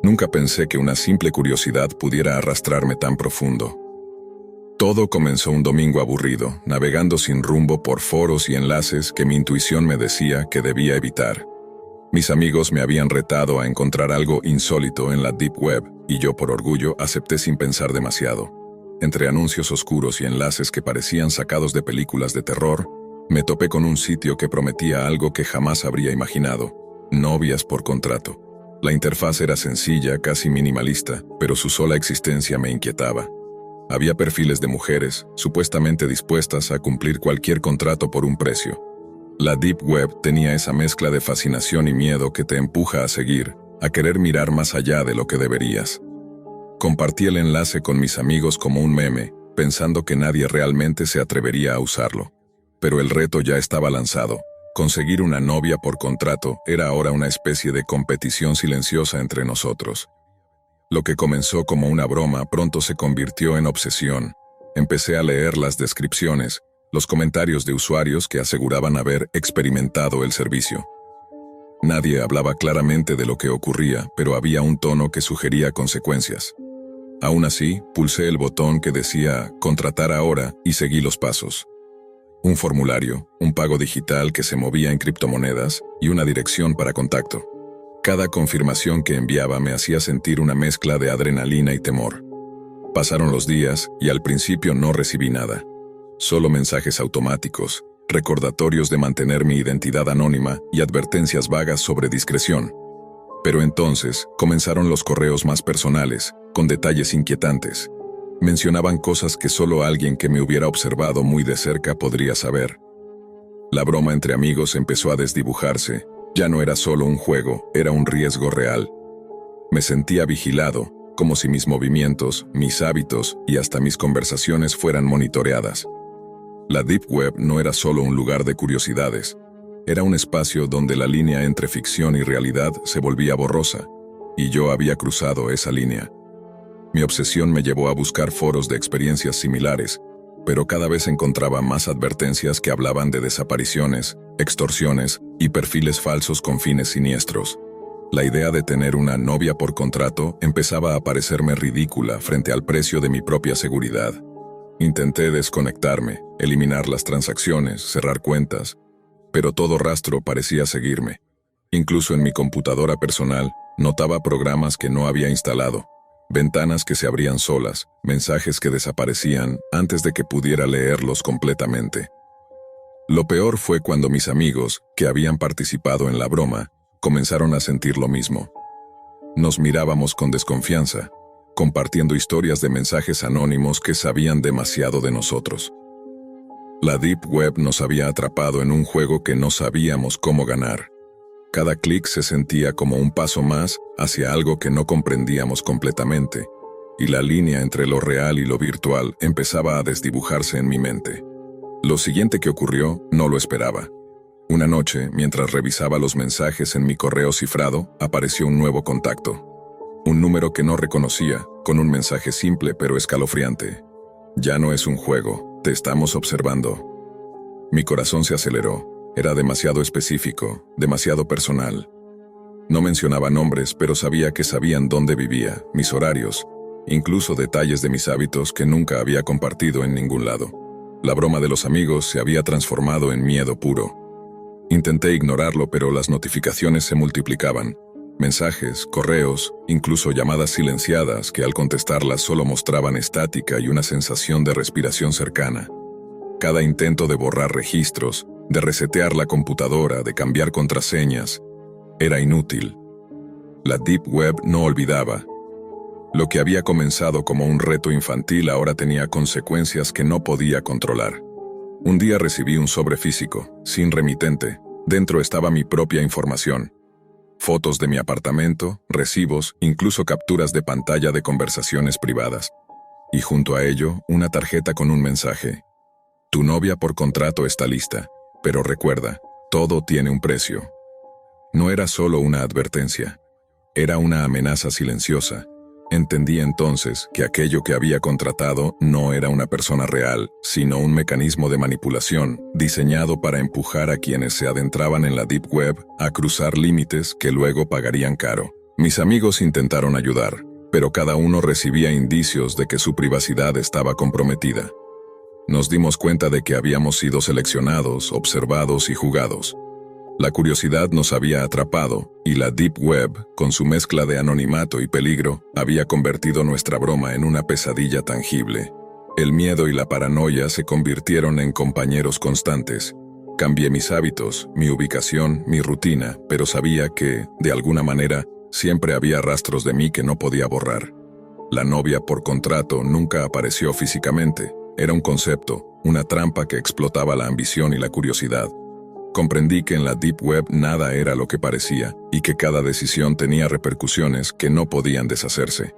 Nunca pensé que una simple curiosidad pudiera arrastrarme tan profundo. Todo comenzó un domingo aburrido, navegando sin rumbo por foros y enlaces que mi intuición me decía que debía evitar. Mis amigos me habían retado a encontrar algo insólito en la Deep Web, y yo por orgullo acepté sin pensar demasiado. Entre anuncios oscuros y enlaces que parecían sacados de películas de terror, me topé con un sitio que prometía algo que jamás habría imaginado: novias por contrato. La interfaz era sencilla, casi minimalista, pero su sola existencia me inquietaba. Había perfiles de mujeres, supuestamente dispuestas a cumplir cualquier contrato por un precio. La Deep Web tenía esa mezcla de fascinación y miedo que te empuja a seguir, a querer mirar más allá de lo que deberías. Compartí el enlace con mis amigos como un meme, pensando que nadie realmente se atrevería a usarlo. Pero el reto ya estaba lanzado. Conseguir una novia por contrato era ahora una especie de competición silenciosa entre nosotros. Lo que comenzó como una broma pronto se convirtió en obsesión. Empecé a leer las descripciones, los comentarios de usuarios que aseguraban haber experimentado el servicio. Nadie hablaba claramente de lo que ocurría, pero había un tono que sugería consecuencias. Aún así, pulsé el botón que decía «Contratar ahora» y seguí los pasos. Un formulario, un pago digital que se movía en criptomonedas y una dirección para contacto. Cada confirmación que enviaba me hacía sentir una mezcla de adrenalina y temor. Pasaron los días y al principio no recibí nada. Solo mensajes automáticos, recordatorios de mantener mi identidad anónima y advertencias vagas sobre discreción. Pero entonces comenzaron los correos más personales, con detalles inquietantes. Mencionaban cosas que solo alguien que me hubiera observado muy de cerca podría saber. La broma entre amigos empezó a desdibujarse. Ya no era solo un juego, era un riesgo real. Me sentía vigilado, como si mis movimientos, mis hábitos y hasta mis conversaciones fueran monitoreadas. La Deep Web no era solo un lugar de curiosidades. Era un espacio donde la línea entre ficción y realidad se volvía borrosa, y yo había cruzado esa línea. Mi obsesión me llevó a buscar foros de experiencias similares, pero cada vez encontraba más advertencias que hablaban de desapariciones, extorsiones y perfiles falsos con fines siniestros. La idea de tener una novia por contrato empezaba a parecerme ridícula frente al precio de mi propia seguridad. Intenté desconectarme, eliminar las transacciones, cerrar cuentas, pero todo rastro parecía seguirme. Incluso en mi computadora personal, notaba programas que no había instalado, ventanas que se abrían solas, mensajes que desaparecían antes de que pudiera leerlos completamente. Lo peor fue cuando mis amigos, que habían participado en la broma, comenzaron a sentir lo mismo. Nos mirábamos con desconfianza, compartiendo historias de mensajes anónimos que sabían demasiado de nosotros. La Deep Web nos había atrapado en un juego que no sabíamos cómo ganar. Cada clic se sentía como un paso más hacia algo que no comprendíamos completamente, y la línea entre lo real y lo virtual empezaba a desdibujarse en mi mente. Lo siguiente que ocurrió no lo esperaba. Una noche, mientras revisaba los mensajes en mi correo cifrado, apareció un nuevo contacto. Un número que no reconocía, con un mensaje simple pero escalofriante. «Ya no es un juego, te estamos observando». Mi corazón se aceleró. Era demasiado específico, demasiado personal. No mencionaba nombres, pero sabía que sabían dónde vivía, mis horarios, incluso detalles de mis hábitos que nunca había compartido en ningún lado. La broma de los amigos se había transformado en miedo puro. Intenté ignorarlo, pero las notificaciones se multiplicaban. Mensajes, correos, incluso llamadas silenciadas que al contestarlas solo mostraban estática y una sensación de respiración cercana. Cada intento de borrar registros, de resetear la computadora, de cambiar contraseñas, era inútil. La Deep Web no olvidaba. Lo que había comenzado como un reto infantil ahora tenía consecuencias que no podía controlar. Un día recibí un sobre físico, sin remitente. Dentro estaba mi propia información. Fotos de mi apartamento, recibos, incluso capturas de pantalla de conversaciones privadas. Y junto a ello, una tarjeta con un mensaje. Tu novia por contrato está lista, pero recuerda, todo tiene un precio. No era solo una advertencia, era una amenaza silenciosa. Entendí entonces que aquello que había contratado no era una persona real, sino un mecanismo de manipulación, diseñado para empujar a quienes se adentraban en la Deep Web a cruzar límites que luego pagarían caro. Mis amigos intentaron ayudar, pero cada uno recibía indicios de que su privacidad estaba comprometida. Nos dimos cuenta de que habíamos sido seleccionados, observados y jugados. La curiosidad nos había atrapado, y la Deep Web, con su mezcla de anonimato y peligro, había convertido nuestra broma en una pesadilla tangible. El miedo y la paranoia se convirtieron en compañeros constantes. Cambié mis hábitos, mi ubicación, mi rutina, pero sabía que, de alguna manera, siempre había rastros de mí que no podía borrar. La novia por contrato nunca apareció físicamente. Era un concepto, una trampa que explotaba la ambición y la curiosidad. Comprendí que en la Deep Web nada era lo que parecía, y que cada decisión tenía repercusiones que no podían deshacerse.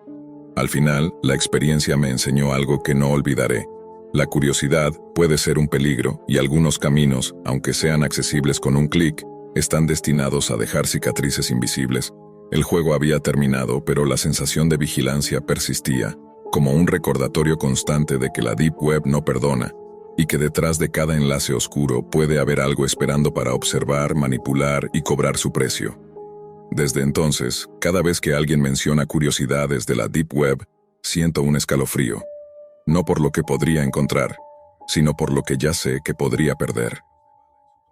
Al final, la experiencia me enseñó algo que no olvidaré. La curiosidad puede ser un peligro, y algunos caminos, aunque sean accesibles con un clic, están destinados a dejar cicatrices invisibles. El juego había terminado, pero la sensación de vigilancia persistía, como un recordatorio constante de que la Deep Web no perdona, y que detrás de cada enlace oscuro puede haber algo esperando para observar, manipular y cobrar su precio. Desde entonces, cada vez que alguien menciona curiosidades de la Deep Web, siento un escalofrío. No por lo que podría encontrar, sino por lo que ya sé que podría perder.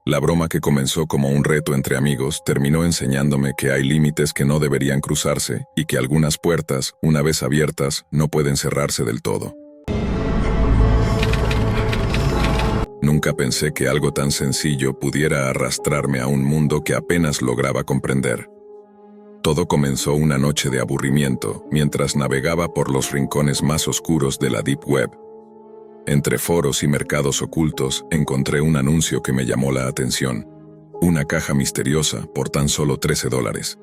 La broma que comenzó como un reto entre amigos terminó enseñándome que hay límites que no deberían cruzarse y que algunas puertas, una vez abiertas, no pueden cerrarse del todo. Nunca pensé que algo tan sencillo pudiera arrastrarme a un mundo que apenas lograba comprender. Todo comenzó una noche de aburrimiento mientras navegaba por los rincones más oscuros de la Deep Web. Entre foros y mercados ocultos encontré un anuncio que me llamó la atención. Una caja misteriosa por tan solo $13.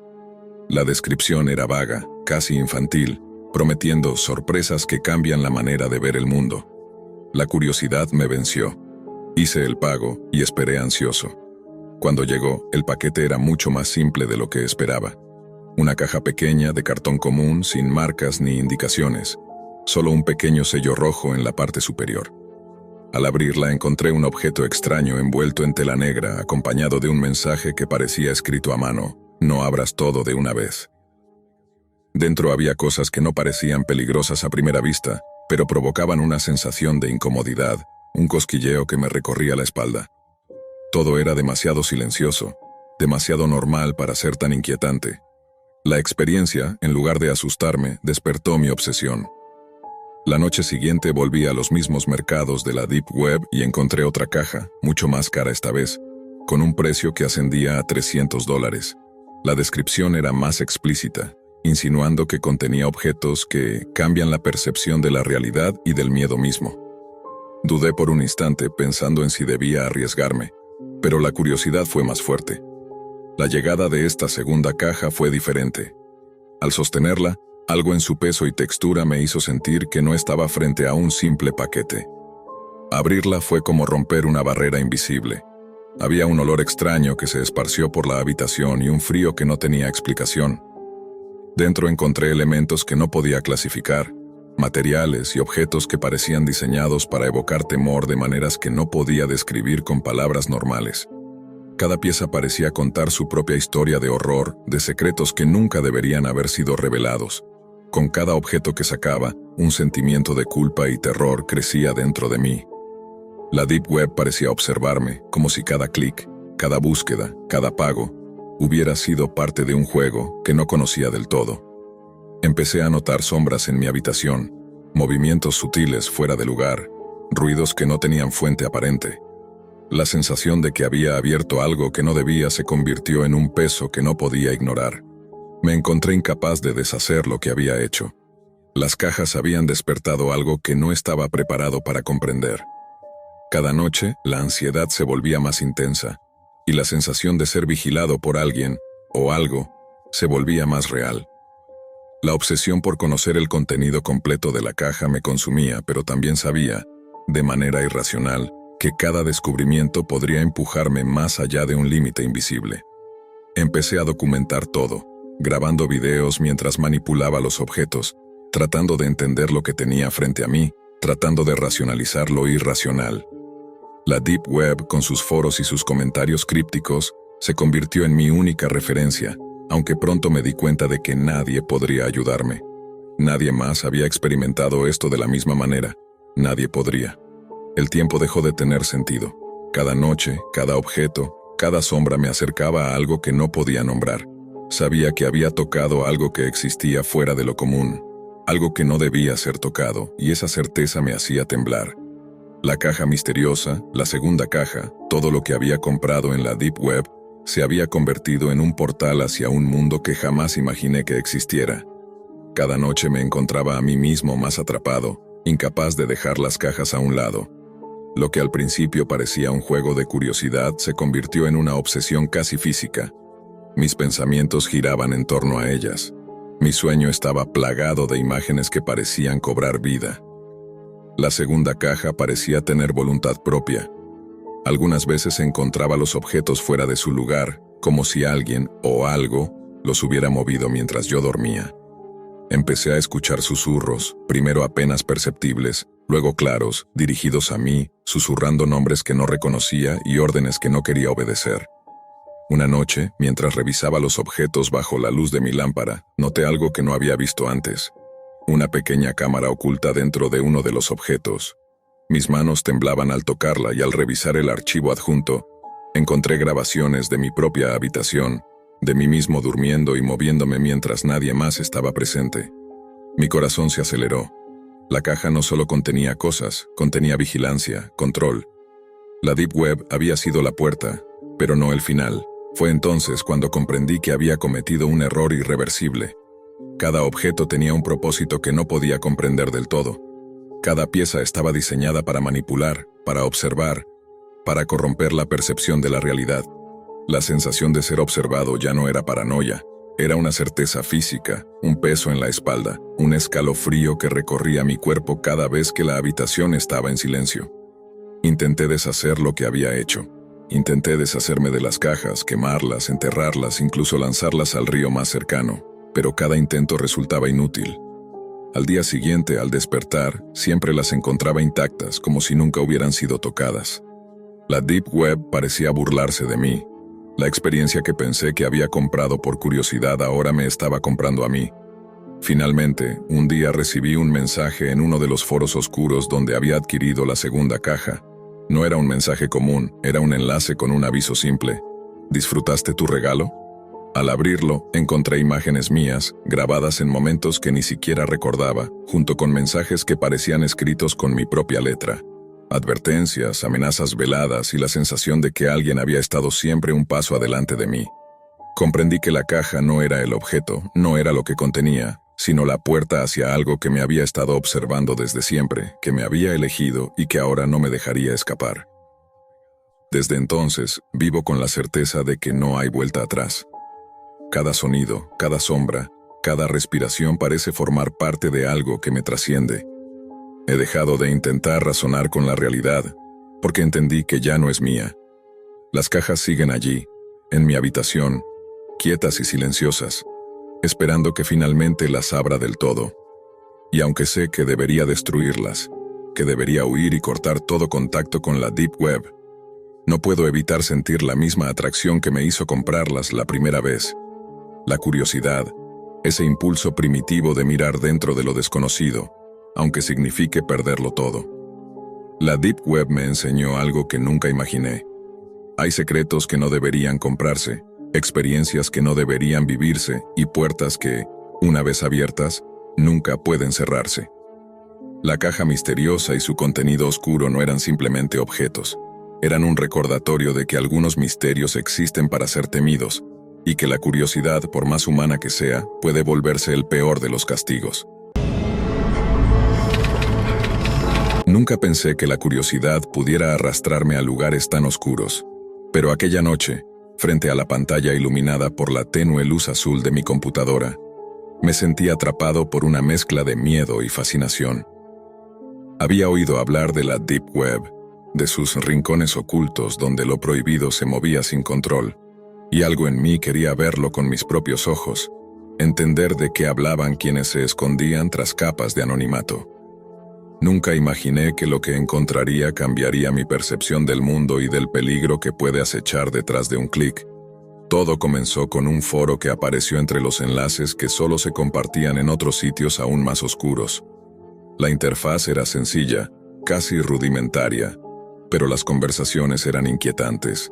La descripción era vaga, casi infantil, prometiendo sorpresas que cambian la manera de ver el mundo. La curiosidad me venció. Hice el pago y esperé ansioso. Cuando llegó, el paquete era mucho más simple de lo que esperaba. Una caja pequeña de cartón común sin marcas ni indicaciones. Solo un pequeño sello rojo en la parte superior. Al abrirla encontré un objeto extraño envuelto en tela negra acompañado de un mensaje que parecía escrito a mano: no abras todo de una vez. Dentro había cosas que no parecían peligrosas a primera vista, pero provocaban una sensación de incomodidad, un cosquilleo que me recorría la espalda. Todo era demasiado silencioso, demasiado normal para ser tan inquietante. La experiencia, en lugar de asustarme, despertó mi obsesión. La noche siguiente volví a los mismos mercados de la Deep Web y encontré otra caja, mucho más cara esta vez, con un precio que ascendía a $300. La descripción era más explícita, insinuando que contenía objetos que cambian la percepción de la realidad y del miedo mismo. Dudé por un instante pensando en si debía arriesgarme, pero la curiosidad fue más fuerte. La llegada de esta segunda caja fue diferente. Al sostenerla, algo en su peso y textura me hizo sentir que no estaba frente a un simple paquete. Abrirla fue como romper una barrera invisible. Había un olor extraño que se esparció por la habitación y un frío que no tenía explicación. Dentro encontré elementos que no podía clasificar, materiales y objetos que parecían diseñados para evocar temor de maneras que no podía describir con palabras normales. Cada pieza parecía contar su propia historia de horror, de secretos que nunca deberían haber sido revelados. Con cada objeto que sacaba, un sentimiento de culpa y terror crecía dentro de mí. La Deep Web parecía observarme, como si cada clic, cada búsqueda, cada pago, hubiera sido parte de un juego que no conocía del todo. Empecé a notar sombras en mi habitación, movimientos sutiles fuera de lugar, ruidos que no tenían fuente aparente. La sensación de que había abierto algo que no debía se convirtió en un peso que no podía ignorar. Me encontré incapaz de deshacer lo que había hecho. Las cajas habían despertado algo que no estaba preparado para comprender. Cada noche, la ansiedad se volvía más intensa, y la sensación de ser vigilado por alguien, o algo, se volvía más real. La obsesión por conocer el contenido completo de la caja me consumía, pero también sabía, de manera irracional, que cada descubrimiento podría empujarme más allá de un límite invisible. Empecé a documentar todo, grabando videos mientras manipulaba los objetos, tratando de entender lo que tenía frente a mí, tratando de racionalizar lo irracional. La Deep Web, con sus foros y sus comentarios crípticos, se convirtió en mi única referencia, aunque pronto me di cuenta de que nadie podría ayudarme. Nadie más había experimentado esto de la misma manera. Nadie podría. El tiempo dejó de tener sentido. Cada noche, cada objeto, cada sombra me acercaba a algo que no podía nombrar. Sabía que había tocado algo que existía fuera de lo común, algo que no debía ser tocado, y esa certeza me hacía temblar. La caja misteriosa, la segunda caja, todo lo que había comprado en la Deep Web, se había convertido en un portal hacia un mundo que jamás imaginé que existiera. Cada noche me encontraba a mí mismo más atrapado, incapaz de dejar las cajas a un lado. Lo que al principio parecía un juego de curiosidad se convirtió en una obsesión casi física. Mis pensamientos giraban en torno a ellas. Mi sueño estaba plagado de imágenes que parecían cobrar vida. La segunda caja parecía tener voluntad propia. Algunas veces encontraba los objetos fuera de su lugar, como si alguien o algo los hubiera movido mientras yo dormía. Empecé a escuchar susurros, primero apenas perceptibles, luego claros, dirigidos a mí, susurrando nombres que no reconocía y órdenes que no quería obedecer. Una noche, mientras revisaba los objetos bajo la luz de mi lámpara, noté algo que no había visto antes. Una pequeña cámara oculta dentro de uno de los objetos. Mis manos temblaban al tocarla y al revisar el archivo adjunto, encontré grabaciones de mi propia habitación, de mí mismo durmiendo y moviéndome mientras nadie más estaba presente. Mi corazón se aceleró. La caja no solo contenía cosas, contenía vigilancia, control. La Deep Web había sido la puerta, pero no el final. Fue entonces cuando comprendí que había cometido un error irreversible. Cada objeto tenía un propósito que no podía comprender del todo. Cada pieza estaba diseñada para manipular, para observar, para corromper la percepción de la realidad. La sensación de ser observado ya no era paranoia, era una certeza física, un peso en la espalda, un escalofrío que recorría mi cuerpo cada vez que la habitación estaba en silencio. Intenté deshacer lo que había hecho. Intenté deshacerme de las cajas, quemarlas, enterrarlas, incluso lanzarlas al río más cercano, pero cada intento resultaba inútil. Al día siguiente, al despertar, siempre las encontraba intactas, como si nunca hubieran sido tocadas. La Deep Web parecía burlarse de mí. La experiencia que pensé que había comprado por curiosidad ahora me estaba comprando a mí. Finalmente, un día recibí un mensaje en uno de los foros oscuros donde había adquirido la segunda caja. No era un mensaje común, era un enlace con un aviso simple. ¿Disfrutaste tu regalo? Al abrirlo, encontré imágenes mías, grabadas en momentos que ni siquiera recordaba, junto con mensajes que parecían escritos con mi propia letra. Advertencias, amenazas veladas y la sensación de que alguien había estado siempre un paso adelante de mí. Comprendí que la caja no era el objeto, no era lo que contenía, sino la puerta hacia algo que me había estado observando desde siempre, que me había elegido y que ahora no me dejaría escapar. Desde entonces, vivo con la certeza de que no hay vuelta atrás. Cada sonido, cada sombra, cada respiración parece formar parte de algo que me trasciende. He dejado de intentar razonar con la realidad, porque entendí que ya no es mía. Las cajas siguen allí, en mi habitación, quietas y silenciosas, esperando que finalmente las abra del todo. Y aunque sé que debería destruirlas, que debería huir y cortar todo contacto con la Deep Web, no puedo evitar sentir la misma atracción que me hizo comprarlas la primera vez. La curiosidad, ese impulso primitivo de mirar dentro de lo desconocido, aunque signifique perderlo todo. La Deep Web me enseñó algo que nunca imaginé. Hay secretos que no deberían comprarse, experiencias que no deberían vivirse y puertas que, una vez abiertas, nunca pueden cerrarse. La caja misteriosa y su contenido oscuro no eran simplemente objetos. Eran un recordatorio de que algunos misterios existen para ser temidos y que la curiosidad, por más humana que sea, puede volverse el peor de los castigos. Nunca pensé que la curiosidad pudiera arrastrarme a lugares tan oscuros, pero aquella noche, frente a la pantalla iluminada por la tenue luz azul de mi computadora, me sentí atrapado por una mezcla de miedo y fascinación. Había oído hablar de la Deep Web, de sus rincones ocultos donde lo prohibido se movía sin control, y algo en mí quería verlo con mis propios ojos, entender de qué hablaban quienes se escondían tras capas de anonimato. Nunca imaginé que lo que encontraría cambiaría mi percepción del mundo y del peligro que puede acechar detrás de un clic. Todo comenzó con un foro que apareció entre los enlaces que solo se compartían en otros sitios aún más oscuros. La interfaz era sencilla, casi rudimentaria, pero las conversaciones eran inquietantes.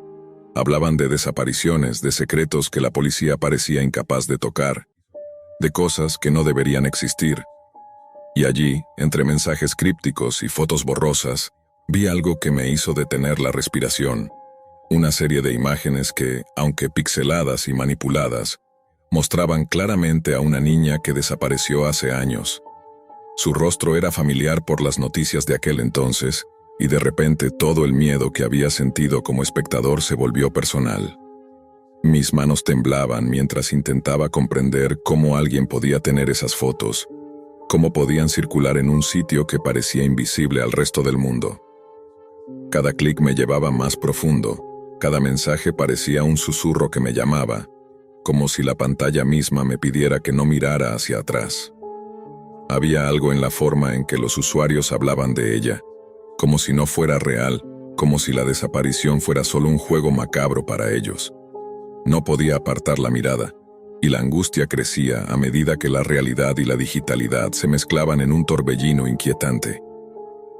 Hablaban de desapariciones, de secretos que la policía parecía incapaz de tocar, de cosas que no deberían existir. Y allí, entre mensajes crípticos y fotos borrosas, vi algo que me hizo detener la respiración. Una serie de imágenes que, aunque pixeladas y manipuladas, mostraban claramente a una niña que desapareció hace años. Su rostro era familiar por las noticias de aquel entonces, y de repente todo el miedo que había sentido como espectador se volvió personal. Mis manos temblaban mientras intentaba comprender cómo alguien podía tener esas fotos, cómo podían circular en un sitio que parecía invisible al resto del mundo. Cada clic me llevaba más profundo, cada mensaje parecía un susurro que me llamaba, como si la pantalla misma me pidiera que no mirara hacia atrás. Había algo en la forma en que los usuarios hablaban de ella, como si no fuera real, como si la desaparición fuera solo un juego macabro para ellos. No podía apartar la mirada, y la angustia crecía a medida que la realidad y la digitalidad se mezclaban en un torbellino inquietante.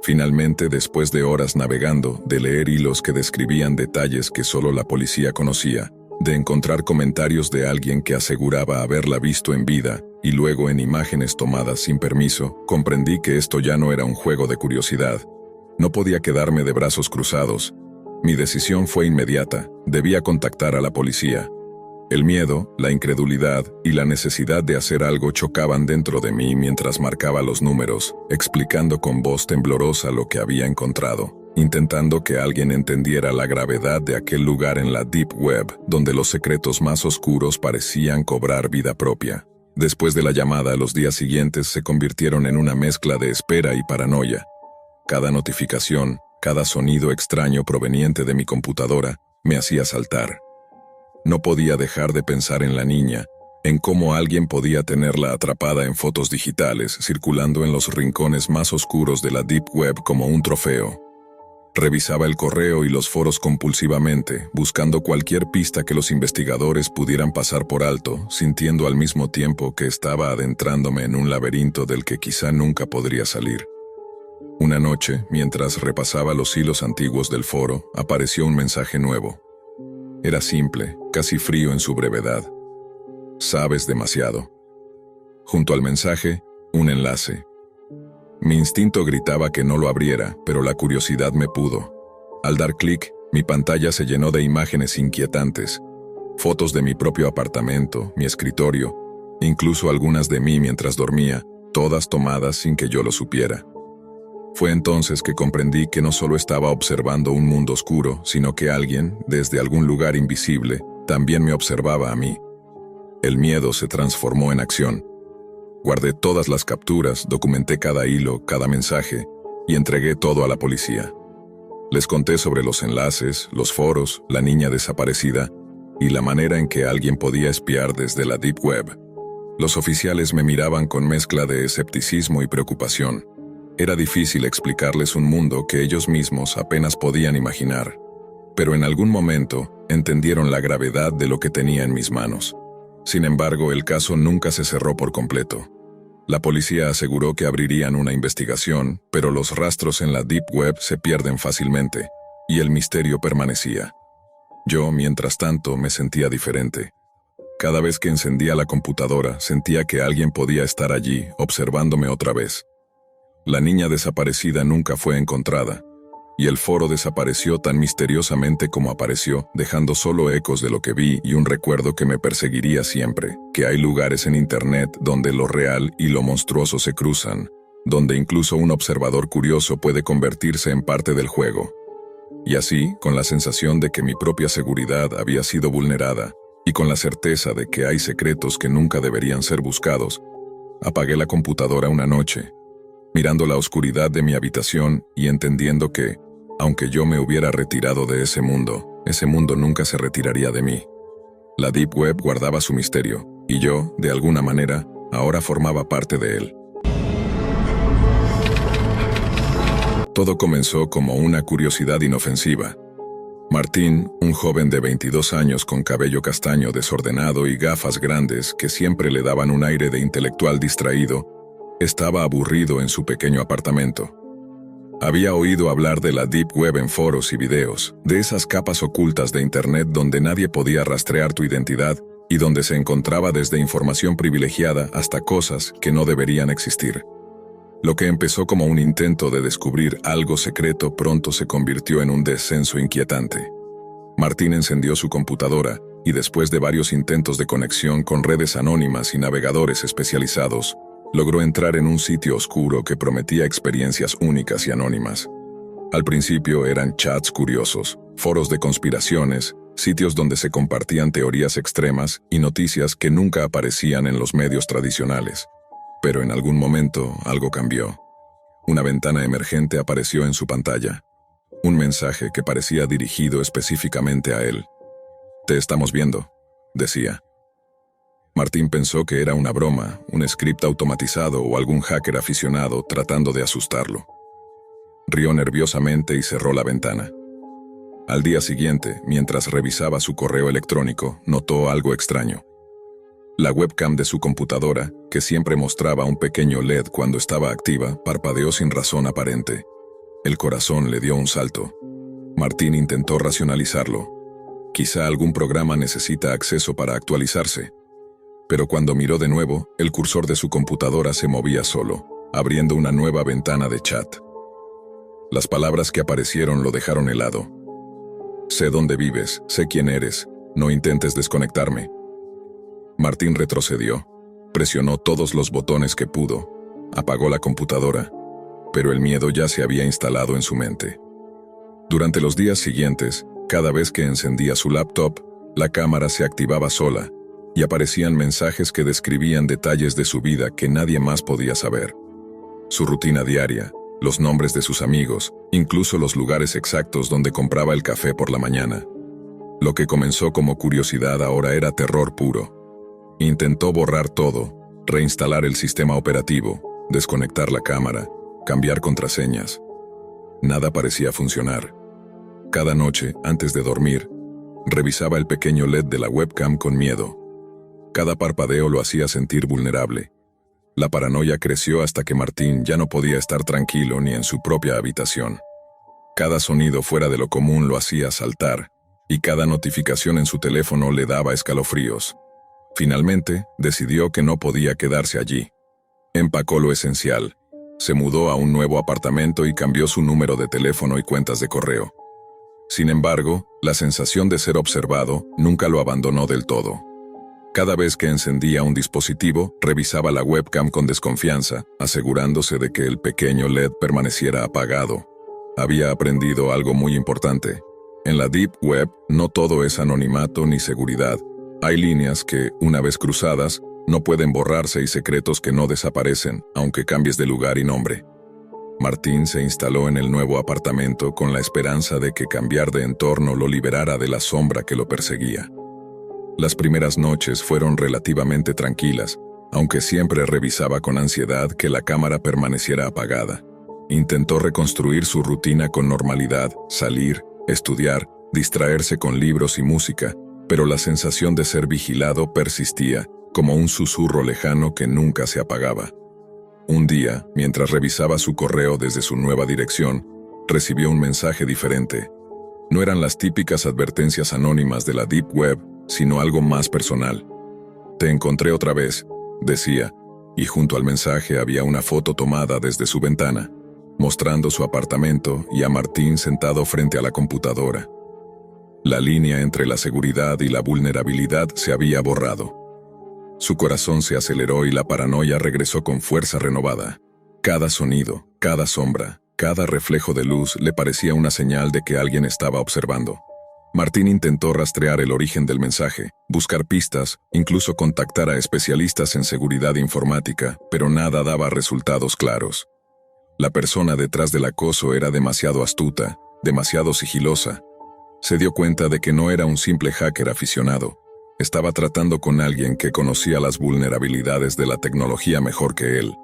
Finalmente, después de horas navegando, de leer hilos que describían detalles que solo la policía conocía, de encontrar comentarios de alguien que aseguraba haberla visto en vida, y luego en imágenes tomadas sin permiso, comprendí que esto ya no era un juego de curiosidad. No podía quedarme de brazos cruzados. Mi decisión fue inmediata, debía contactar a la policía. El miedo, la incredulidad y la necesidad de hacer algo chocaban dentro de mí mientras marcaba los números, explicando con voz temblorosa lo que había encontrado, intentando que alguien entendiera la gravedad de aquel lugar en la Deep Web, donde los secretos más oscuros parecían cobrar vida propia. Después de la llamada, los días siguientes se convirtieron en una mezcla de espera y paranoia. Cada notificación, cada sonido extraño proveniente de mi computadora, me hacía saltar. No podía dejar de pensar en la niña, en cómo alguien podía tenerla atrapada en fotos digitales, circulando en los rincones más oscuros de la Deep Web como un trofeo. Revisaba el correo y los foros compulsivamente, buscando cualquier pista que los investigadores pudieran pasar por alto, sintiendo al mismo tiempo que estaba adentrándome en un laberinto del que quizá nunca podría salir. Una noche, mientras repasaba los hilos antiguos del foro, apareció un mensaje nuevo. Era simple, casi frío en su brevedad. Sabes demasiado. Junto al mensaje, un enlace. Mi instinto gritaba que no lo abriera, pero la curiosidad me pudo. Al dar clic, mi pantalla se llenó de imágenes inquietantes. Fotos de mi propio apartamento, mi escritorio, incluso algunas de mí mientras dormía, todas tomadas sin que yo lo supiera. Fue entonces que comprendí que no solo estaba observando un mundo oscuro, sino que alguien, desde algún lugar invisible, también me observaba a mí. El miedo se transformó en acción. Guardé todas las capturas, documenté cada hilo, cada mensaje, y entregué todo a la policía. Les conté sobre los enlaces, los foros, la niña desaparecida, y la manera en que alguien podía espiar desde la Deep Web. Los oficiales me miraban con mezcla de escepticismo y preocupación. Era difícil explicarles un mundo que ellos mismos apenas podían imaginar, pero en algún momento entendieron la gravedad de lo que tenía en mis manos. Sin embargo, el caso nunca se cerró por completo. La policía aseguró que abrirían una investigación, pero los rastros en la Deep Web se pierden fácilmente, y el misterio permanecía. Yo, mientras tanto, me sentía diferente. Cada vez que encendía la computadora, sentía que alguien podía estar allí, observándome otra vez. La niña desaparecida nunca fue encontrada, y el foro desapareció tan misteriosamente como apareció, dejando solo ecos de lo que vi y un recuerdo que me perseguiría siempre, que hay lugares en Internet donde lo real y lo monstruoso se cruzan, donde incluso un observador curioso puede convertirse en parte del juego. Y así, con la sensación de que mi propia seguridad había sido vulnerada, y con la certeza de que hay secretos que nunca deberían ser buscados, apagué la computadora una noche, mirando la oscuridad de mi habitación y entendiendo que, aunque yo me hubiera retirado de ese mundo nunca se retiraría de mí. La Deep Web guardaba su misterio, y yo, de alguna manera, ahora formaba parte de él. Todo comenzó como una curiosidad inofensiva. Martín, un joven de 22 años con cabello castaño desordenado y gafas grandes que siempre le daban un aire de intelectual distraído, estaba aburrido en su pequeño apartamento. Había oído hablar de la Deep Web en foros y videos, de esas capas ocultas de Internet donde nadie podía rastrear tu identidad y donde se encontraba desde información privilegiada hasta cosas que no deberían existir. Lo que empezó como un intento de descubrir algo secreto pronto se convirtió en un descenso inquietante. Martín encendió su computadora y después de varios intentos de conexión con redes anónimas y navegadores especializados, logró entrar en un sitio oscuro que prometía experiencias únicas y anónimas. Al principio eran chats curiosos, foros de conspiraciones, sitios donde se compartían teorías extremas y noticias que nunca aparecían en los medios tradicionales. Pero en algún momento algo cambió. Una ventana emergente apareció en su pantalla. Un mensaje que parecía dirigido específicamente a él. «Te estamos viendo», decía. Martín pensó que era una broma, un script automatizado o algún hacker aficionado tratando de asustarlo. Rió nerviosamente y cerró la ventana. Al día siguiente, mientras revisaba su correo electrónico, notó algo extraño. La webcam de su computadora, que siempre mostraba un pequeño LED cuando estaba activa, parpadeó sin razón aparente. El corazón le dio un salto. Martín intentó racionalizarlo. Quizá algún programa necesita acceso para actualizarse. Pero cuando miró de nuevo, el cursor de su computadora se movía solo, abriendo una nueva ventana de chat. Las palabras que aparecieron lo dejaron helado. «Sé dónde vives, sé quién eres, no intentes desconectarme». Martín retrocedió, presionó todos los botones que pudo, apagó la computadora, pero el miedo ya se había instalado en su mente. Durante los días siguientes, cada vez que encendía su laptop, la cámara se activaba sola, y aparecían mensajes que describían detalles de su vida que nadie más podía saber. Su rutina diaria, los nombres de sus amigos, incluso los lugares exactos donde compraba el café por la mañana. Lo que comenzó como curiosidad ahora era terror puro. Intentó borrar todo, reinstalar el sistema operativo, desconectar la cámara, cambiar contraseñas. Nada parecía funcionar. Cada noche, antes de dormir, revisaba el pequeño LED de la webcam con miedo. Cada parpadeo lo hacía sentir vulnerable. La paranoia creció hasta que Martín ya no podía estar tranquilo ni en su propia habitación. Cada sonido fuera de lo común lo hacía saltar, y cada notificación en su teléfono le daba escalofríos. Finalmente, decidió que no podía quedarse allí. Empacó lo esencial. Se mudó a un nuevo apartamento y cambió su número de teléfono y cuentas de correo. Sin embargo, la sensación de ser observado nunca lo abandonó del todo. Cada vez que encendía un dispositivo, revisaba la webcam con desconfianza, asegurándose de que el pequeño LED permaneciera apagado. Había aprendido algo muy importante. En la Deep Web, no todo es anonimato ni seguridad. Hay líneas que, una vez cruzadas, no pueden borrarse y secretos que no desaparecen, aunque cambies de lugar y nombre. Martín se instaló en el nuevo apartamento con la esperanza de que cambiar de entorno lo liberara de la sombra que lo perseguía. Las primeras noches fueron relativamente tranquilas, aunque siempre revisaba con ansiedad que la cámara permaneciera apagada. Intentó reconstruir su rutina con normalidad, salir, estudiar, distraerse con libros y música, pero la sensación de ser vigilado persistía, como un susurro lejano que nunca se apagaba. Un día, mientras revisaba su correo desde su nueva dirección, recibió un mensaje diferente. No eran las típicas advertencias anónimas de la Deep Web, sino algo más personal. «Te encontré otra vez», decía, y junto al mensaje había una foto tomada desde su ventana, mostrando su apartamento y a Martín sentado frente a la computadora. La línea entre la seguridad y la vulnerabilidad se había borrado. Su corazón se aceleró y la paranoia regresó con fuerza renovada. Cada sonido, cada sombra, cada reflejo de luz le parecía una señal de que alguien estaba observando. Martín intentó rastrear el origen del mensaje, buscar pistas, incluso contactar a especialistas en seguridad informática, pero nada daba resultados claros. La persona detrás del acoso era demasiado astuta, demasiado sigilosa. Se dio cuenta de que no era un simple hacker aficionado. Estaba tratando con alguien que conocía las vulnerabilidades de la tecnología mejor que él.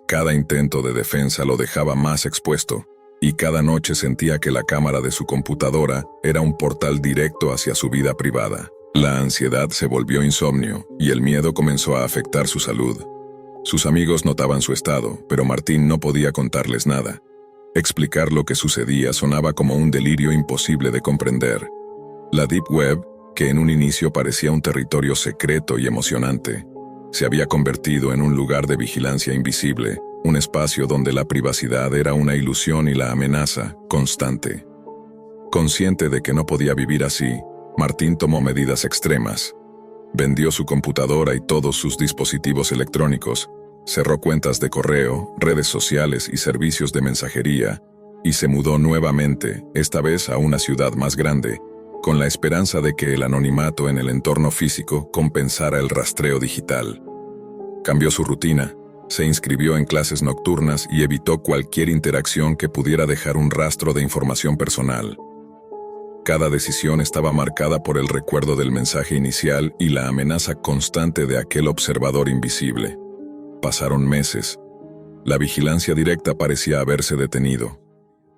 Cada intento de defensa lo dejaba más expuesto. y cada noche sentía que la cámara de su computadora era un portal directo hacia su vida privada. La ansiedad se volvió insomnio y el miedo comenzó a afectar su salud. Sus amigos notaban su estado, pero Martín no podía contarles nada. Explicar lo que sucedía sonaba como un delirio imposible de comprender. La Deep Web, que en un inicio parecía un territorio secreto y emocionante, se había convertido en un lugar de vigilancia invisible, un espacio donde la privacidad era una ilusión y la amenaza constante. Consciente de que no podía vivir así, Martín tomó medidas extremas. Vendió su computadora y todos sus dispositivos electrónicos, cerró cuentas de correo, redes sociales y servicios de mensajería, y se mudó nuevamente, esta vez a una ciudad más grande, con la esperanza de que el anonimato en el entorno físico compensara el rastreo digital. Cambió su rutina, se inscribió en clases nocturnas y evitó cualquier interacción que pudiera dejar un rastro de información personal. Cada decisión estaba marcada por el recuerdo del mensaje inicial y la amenaza constante de aquel observador invisible. Pasaron meses. La vigilancia directa parecía haberse detenido.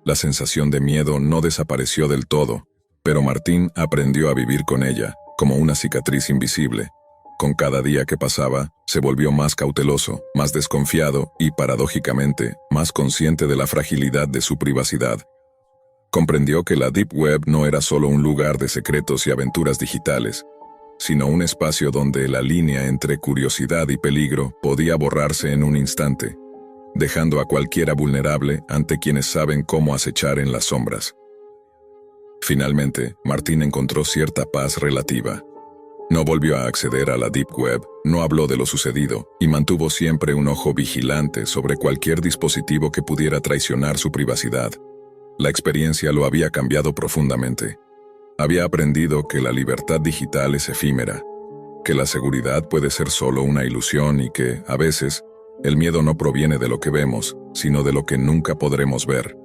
La sensación de miedo no desapareció del todo, pero Martín aprendió a vivir con ella, como una cicatriz invisible. Con cada día que pasaba, se volvió más cauteloso, más desconfiado y, paradójicamente, más consciente de la fragilidad de su privacidad. Comprendió que la Deep Web no era solo un lugar de secretos y aventuras digitales, sino un espacio donde la línea entre curiosidad y peligro podía borrarse en un instante, dejando a cualquiera vulnerable ante quienes saben cómo acechar en las sombras. Finalmente, Martín encontró cierta paz relativa. No volvió a acceder a la Deep Web, no habló de lo sucedido, y mantuvo siempre un ojo vigilante sobre cualquier dispositivo que pudiera traicionar su privacidad. La experiencia lo había cambiado profundamente. Había aprendido que la libertad digital es efímera, que la seguridad puede ser solo una ilusión y que, a veces, el miedo no proviene de lo que vemos, sino de lo que nunca podremos ver.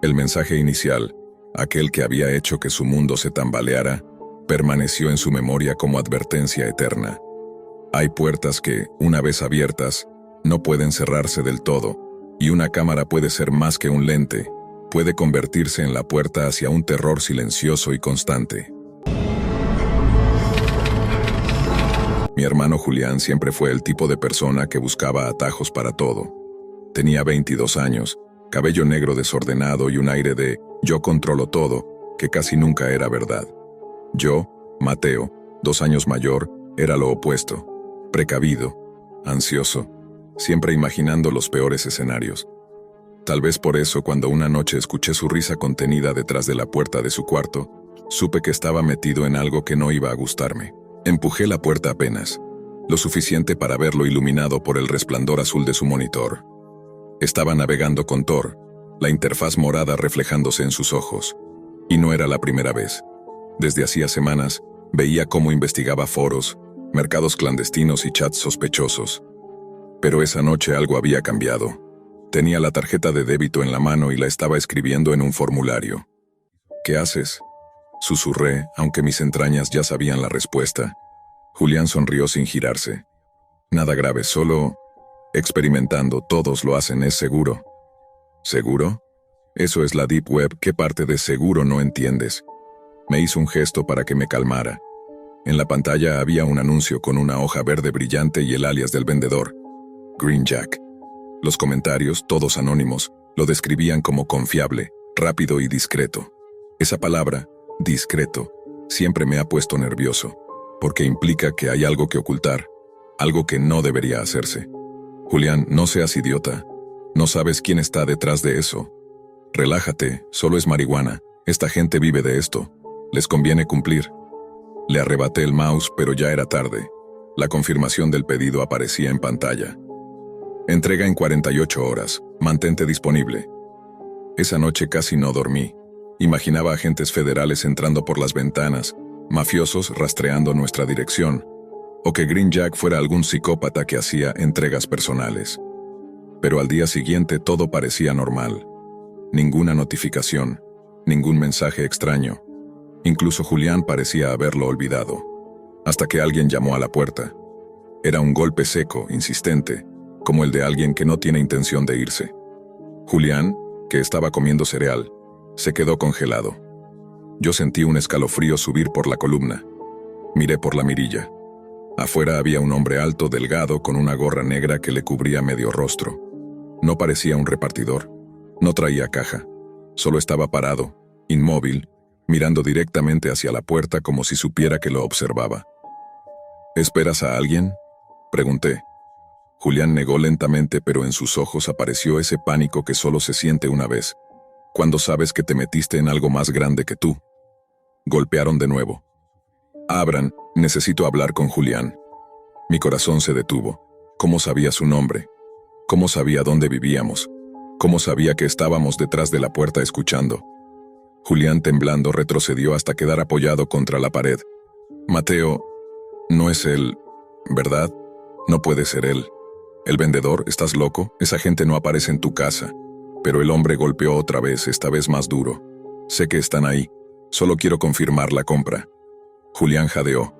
El mensaje inicial, aquel que había hecho que su mundo se tambaleara, permaneció en su memoria como advertencia eterna. Hay puertas que, una vez abiertas, no pueden cerrarse del todo, y una cámara puede ser más que un lente, puede convertirse en la puerta hacia un terror silencioso y constante. Mi hermano Julián siempre fue el tipo de persona que buscaba atajos para todo. Tenía 22 años, cabello negro desordenado y un aire de «yo controlo todo», que casi nunca era verdad. Yo, Mateo, 2 años mayor, era lo opuesto, precavido, ansioso, siempre imaginando los peores escenarios. Tal vez por eso cuando una noche escuché su risa contenida detrás de la puerta de su cuarto, supe que estaba metido en algo que no iba a gustarme. Empujé la puerta apenas, lo suficiente para verlo iluminado por el resplandor azul de su monitor. Estaba navegando con Tor, la interfaz morada reflejándose en sus ojos. Y no era la primera vez. Desde hacía semanas, veía cómo investigaba foros, mercados clandestinos y chats sospechosos. Pero esa noche algo había cambiado. Tenía la tarjeta de débito en la mano y la estaba escribiendo en un formulario. «¿Qué haces?», susurré, aunque mis entrañas ya sabían la respuesta. Julián sonrió sin girarse. «Nada grave, solo experimentando, todos lo hacen, ¿es seguro?» «¿Seguro? Eso es la Deep Web, ¿qué parte de seguro no entiendes?». Me hizo un gesto para que me calmara. En la pantalla había un anuncio con una hoja verde brillante y el alias del vendedor, Green Jack. Los comentarios, todos anónimos, lo describían como confiable, rápido y discreto. Esa palabra, discreto, siempre me ha puesto nervioso, porque implica que hay algo que ocultar, algo que no debería hacerse. Julián, no seas idiota. No sabes quién está detrás de eso. Relájate, solo es marihuana. Esta gente vive de esto. Les conviene cumplir. Le arrebaté el mouse, pero ya era tarde. La confirmación del pedido aparecía en pantalla. Entrega en 48 horas. Mantente disponible. Esa noche casi no dormí. Imaginaba agentes federales entrando por las ventanas, mafiosos rastreando nuestra dirección, o que Green Jack fuera algún psicópata que hacía entregas personales. Pero al día siguiente todo parecía normal. Ninguna notificación, ningún mensaje extraño. Incluso Julián parecía haberlo olvidado. Hasta que alguien llamó a la puerta. Era un golpe seco, insistente, como el de alguien que no tiene intención de irse. «Julián, que estaba comiendo cereal, se quedó congelado. Yo sentí un escalofrío subir por la columna. Miré por la mirilla. Afuera había un hombre alto, delgado, con una gorra negra que le cubría medio rostro. No parecía un repartidor. No traía caja. Solo estaba parado, inmóvil, mirando directamente hacia la puerta como si supiera que lo observaba. ¿Esperas a alguien?, pregunté. Julián negó lentamente, pero en sus ojos apareció ese pánico que solo se siente una vez, cuando sabes que te metiste en algo más grande que tú. Golpearon de nuevo. Abran, necesito hablar con Julián. Mi corazón se detuvo. ¿Cómo sabía su nombre? ¿Cómo sabía dónde vivíamos? ¿Cómo sabía que estábamos detrás de la puerta escuchando? Julián, temblando, retrocedió hasta quedar apoyado contra la pared. Mateo, no es él, ¿verdad? No puede ser él. ¿El vendedor? ¿Estás loco? Esa gente no aparece en tu casa. Pero el hombre golpeó otra vez, esta vez más duro. Sé que están ahí. Solo quiero confirmar la compra. Julián jadeó.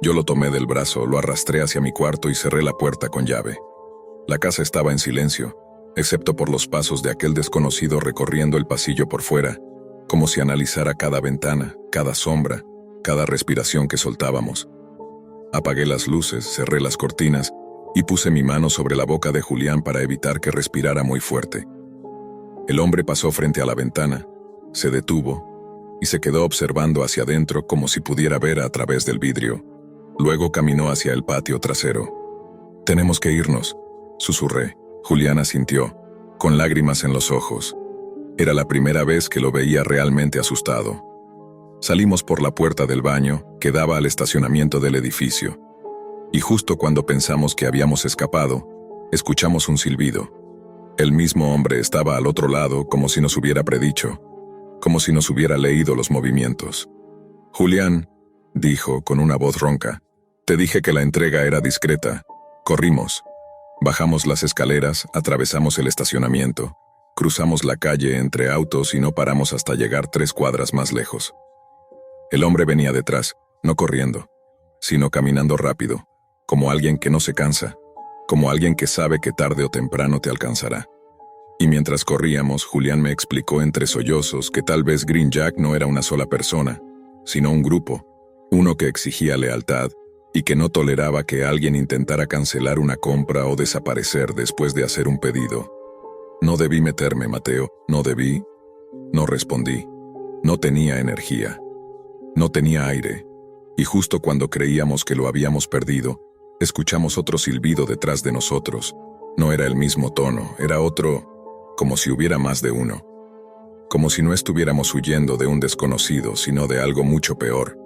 Yo lo tomé del brazo, lo arrastré hacia mi cuarto y cerré la puerta con llave. La casa estaba en silencio, excepto por los pasos de aquel desconocido recorriendo el pasillo por fuera, como si analizara cada ventana, cada sombra, cada respiración que soltábamos. Apagué las luces, cerré las cortinas y puse mi mano sobre la boca de Julián para evitar que respirara muy fuerte. El hombre pasó frente a la ventana, se detuvo y se quedó observando hacia adentro como si pudiera ver a través del vidrio. Luego caminó hacia el patio trasero. «Tenemos que irnos», susurré. Julián asintió, con lágrimas en los ojos. Era la primera vez que lo veía realmente asustado. Salimos por la puerta del baño, que daba al estacionamiento del edificio. Y justo cuando pensamos que habíamos escapado, escuchamos un silbido. El mismo hombre estaba al otro lado, como si nos hubiera predicho, como si nos hubiera leído los movimientos. «Julián», dijo con una voz ronca, «te dije que la entrega era discreta». Corrimos. Bajamos las escaleras, atravesamos el estacionamiento, cruzamos la calle entre autos y no paramos hasta llegar 3 cuadras más lejos. El hombre venía detrás, no corriendo, sino caminando rápido, como alguien que no se cansa, como alguien que sabe que tarde o temprano te alcanzará. Y mientras corríamos, Julián me explicó entre sollozos que tal vez Green Jack no era una sola persona, sino un grupo, uno que exigía lealtad y que no toleraba que alguien intentara cancelar una compra o desaparecer después de hacer un pedido. No debí meterme, Mateo, no debí. No respondí. No tenía energía. No tenía aire. Y justo cuando creíamos que lo habíamos perdido, escuchamos otro silbido detrás de nosotros. No era el mismo tono, era otro, como si hubiera más de uno. Como si no estuviéramos huyendo de un desconocido, sino de algo mucho peor.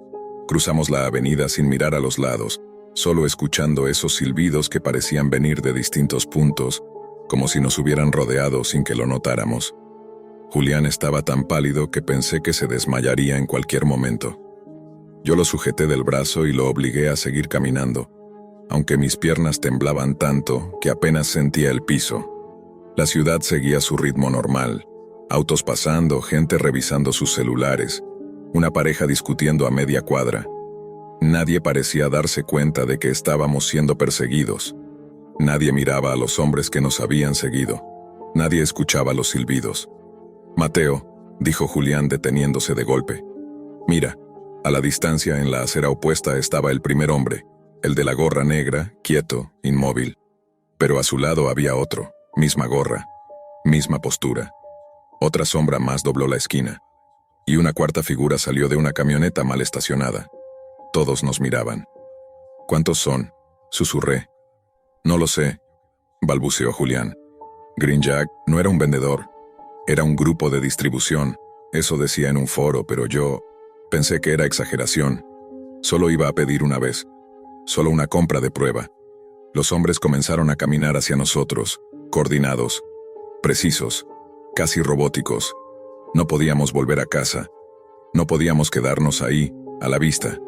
Cruzamos la avenida sin mirar a los lados, solo escuchando esos silbidos que parecían venir de distintos puntos, como si nos hubieran rodeado sin que lo notáramos. Julián estaba tan pálido que pensé que se desmayaría en cualquier momento. Yo lo sujeté del brazo y lo obligué a seguir caminando, aunque mis piernas temblaban tanto que apenas sentía el piso. La ciudad seguía su ritmo normal, autos pasando, gente revisando sus celulares, una pareja discutiendo a media cuadra. Nadie parecía darse cuenta de que estábamos siendo perseguidos. Nadie miraba a los hombres que nos habían seguido. Nadie escuchaba los silbidos. «Mateo», dijo Julián deteniéndose de golpe. «Mira». A la distancia, en la acera opuesta, estaba el primer hombre, el de la gorra negra, quieto, inmóvil. Pero a su lado había otro, misma gorra, misma postura. Otra sombra más dobló la esquina. Y una cuarta figura salió de una camioneta mal estacionada. Todos nos miraban. «¿Cuántos son?», susurré. «No lo sé», balbuceó Julián. Green Jack no era un vendedor. Era un grupo de distribución. Eso decía en un foro, pero yo pensé que era exageración. Solo iba a pedir una vez. Solo una compra de prueba. Los hombres comenzaron a caminar hacia nosotros, coordinados, precisos, casi robóticos. No podíamos volver a casa. No podíamos quedarnos ahí, a la vista.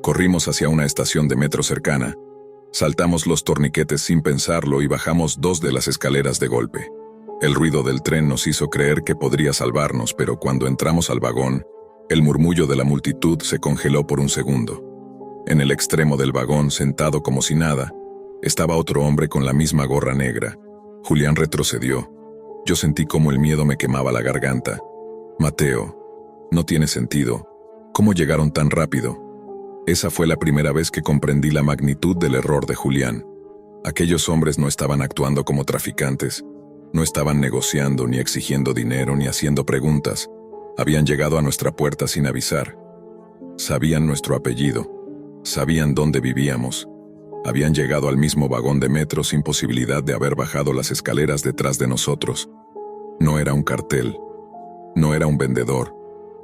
Corrimos hacia una estación de metro cercana. Saltamos los torniquetes sin pensarlo y bajamos 2 de las escaleras de golpe. El ruido del tren nos hizo creer que podría salvarnos, pero cuando entramos al vagón, el murmullo de la multitud se congeló por un segundo. En el extremo del vagón, sentado como si nada, estaba otro hombre con la misma gorra negra. Julián retrocedió. Yo sentí como el miedo me quemaba la garganta. Mateo, no tiene sentido. ¿Cómo llegaron tan rápido? Esa fue la primera vez que comprendí la magnitud del error de Julián. Aquellos hombres no estaban actuando como traficantes, no estaban negociando, ni exigiendo dinero, ni haciendo preguntas. Habían llegado a nuestra puerta sin avisar. Sabían nuestro apellido, sabían dónde vivíamos. Habían llegado al mismo vagón de metro sin posibilidad de haber bajado las escaleras detrás de nosotros. No era un cartel, no era un vendedor,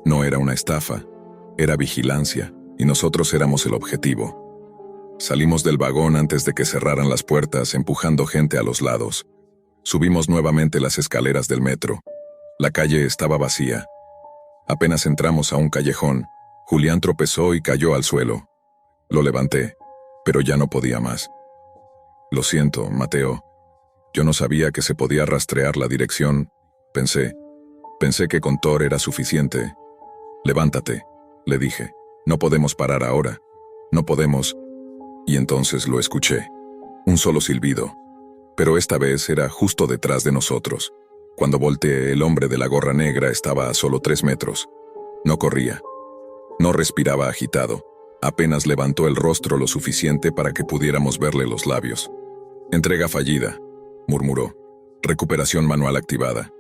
no era una estafa, era vigilancia, y nosotros éramos el objetivo. Salimos del vagón antes de que cerraran las puertas, empujando gente a los lados. Subimos nuevamente las escaleras del metro. La calle estaba vacía. Apenas entramos a un callejón, Julián tropezó y cayó al suelo. Lo levanté, pero ya no podía más. Lo siento, Mateo. Yo no sabía que se podía rastrear la dirección. Pensé que con Thor era suficiente. Levántate, le dije. No podemos parar ahora. No podemos. Y entonces lo escuché. Un solo silbido. Pero esta vez era justo detrás de nosotros. Cuando volteé, el hombre de la gorra negra estaba a solo 3 metros. No corría. No respiraba agitado. Apenas levantó el rostro lo suficiente para que pudiéramos verle los labios. Entrega fallida, murmuró. Recuperación manual activada.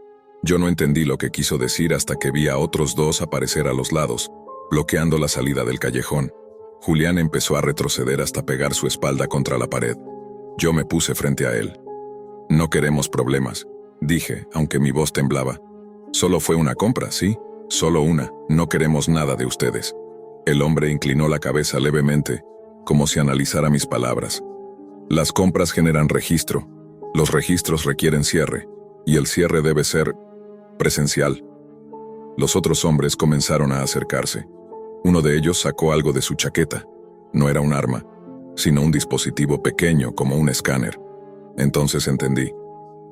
Yo no entendí lo que quiso decir hasta que vi a otros 2 aparecer a los lados, bloqueando la salida del callejón. Julián empezó a retroceder hasta pegar su espalda contra la pared. Yo me puse frente a él. No queremos problemas, dije, aunque mi voz temblaba. Solo fue una compra, ¿sí? Solo una. No queremos nada de ustedes. El hombre inclinó la cabeza levemente, como si analizara mis palabras. Las compras generan registro. Los registros requieren cierre, y el cierre debe ser presencial. Los otros hombres comenzaron a acercarse. Uno de ellos sacó algo de su chaqueta. No era un arma, sino un dispositivo pequeño como un escáner. Entonces entendí.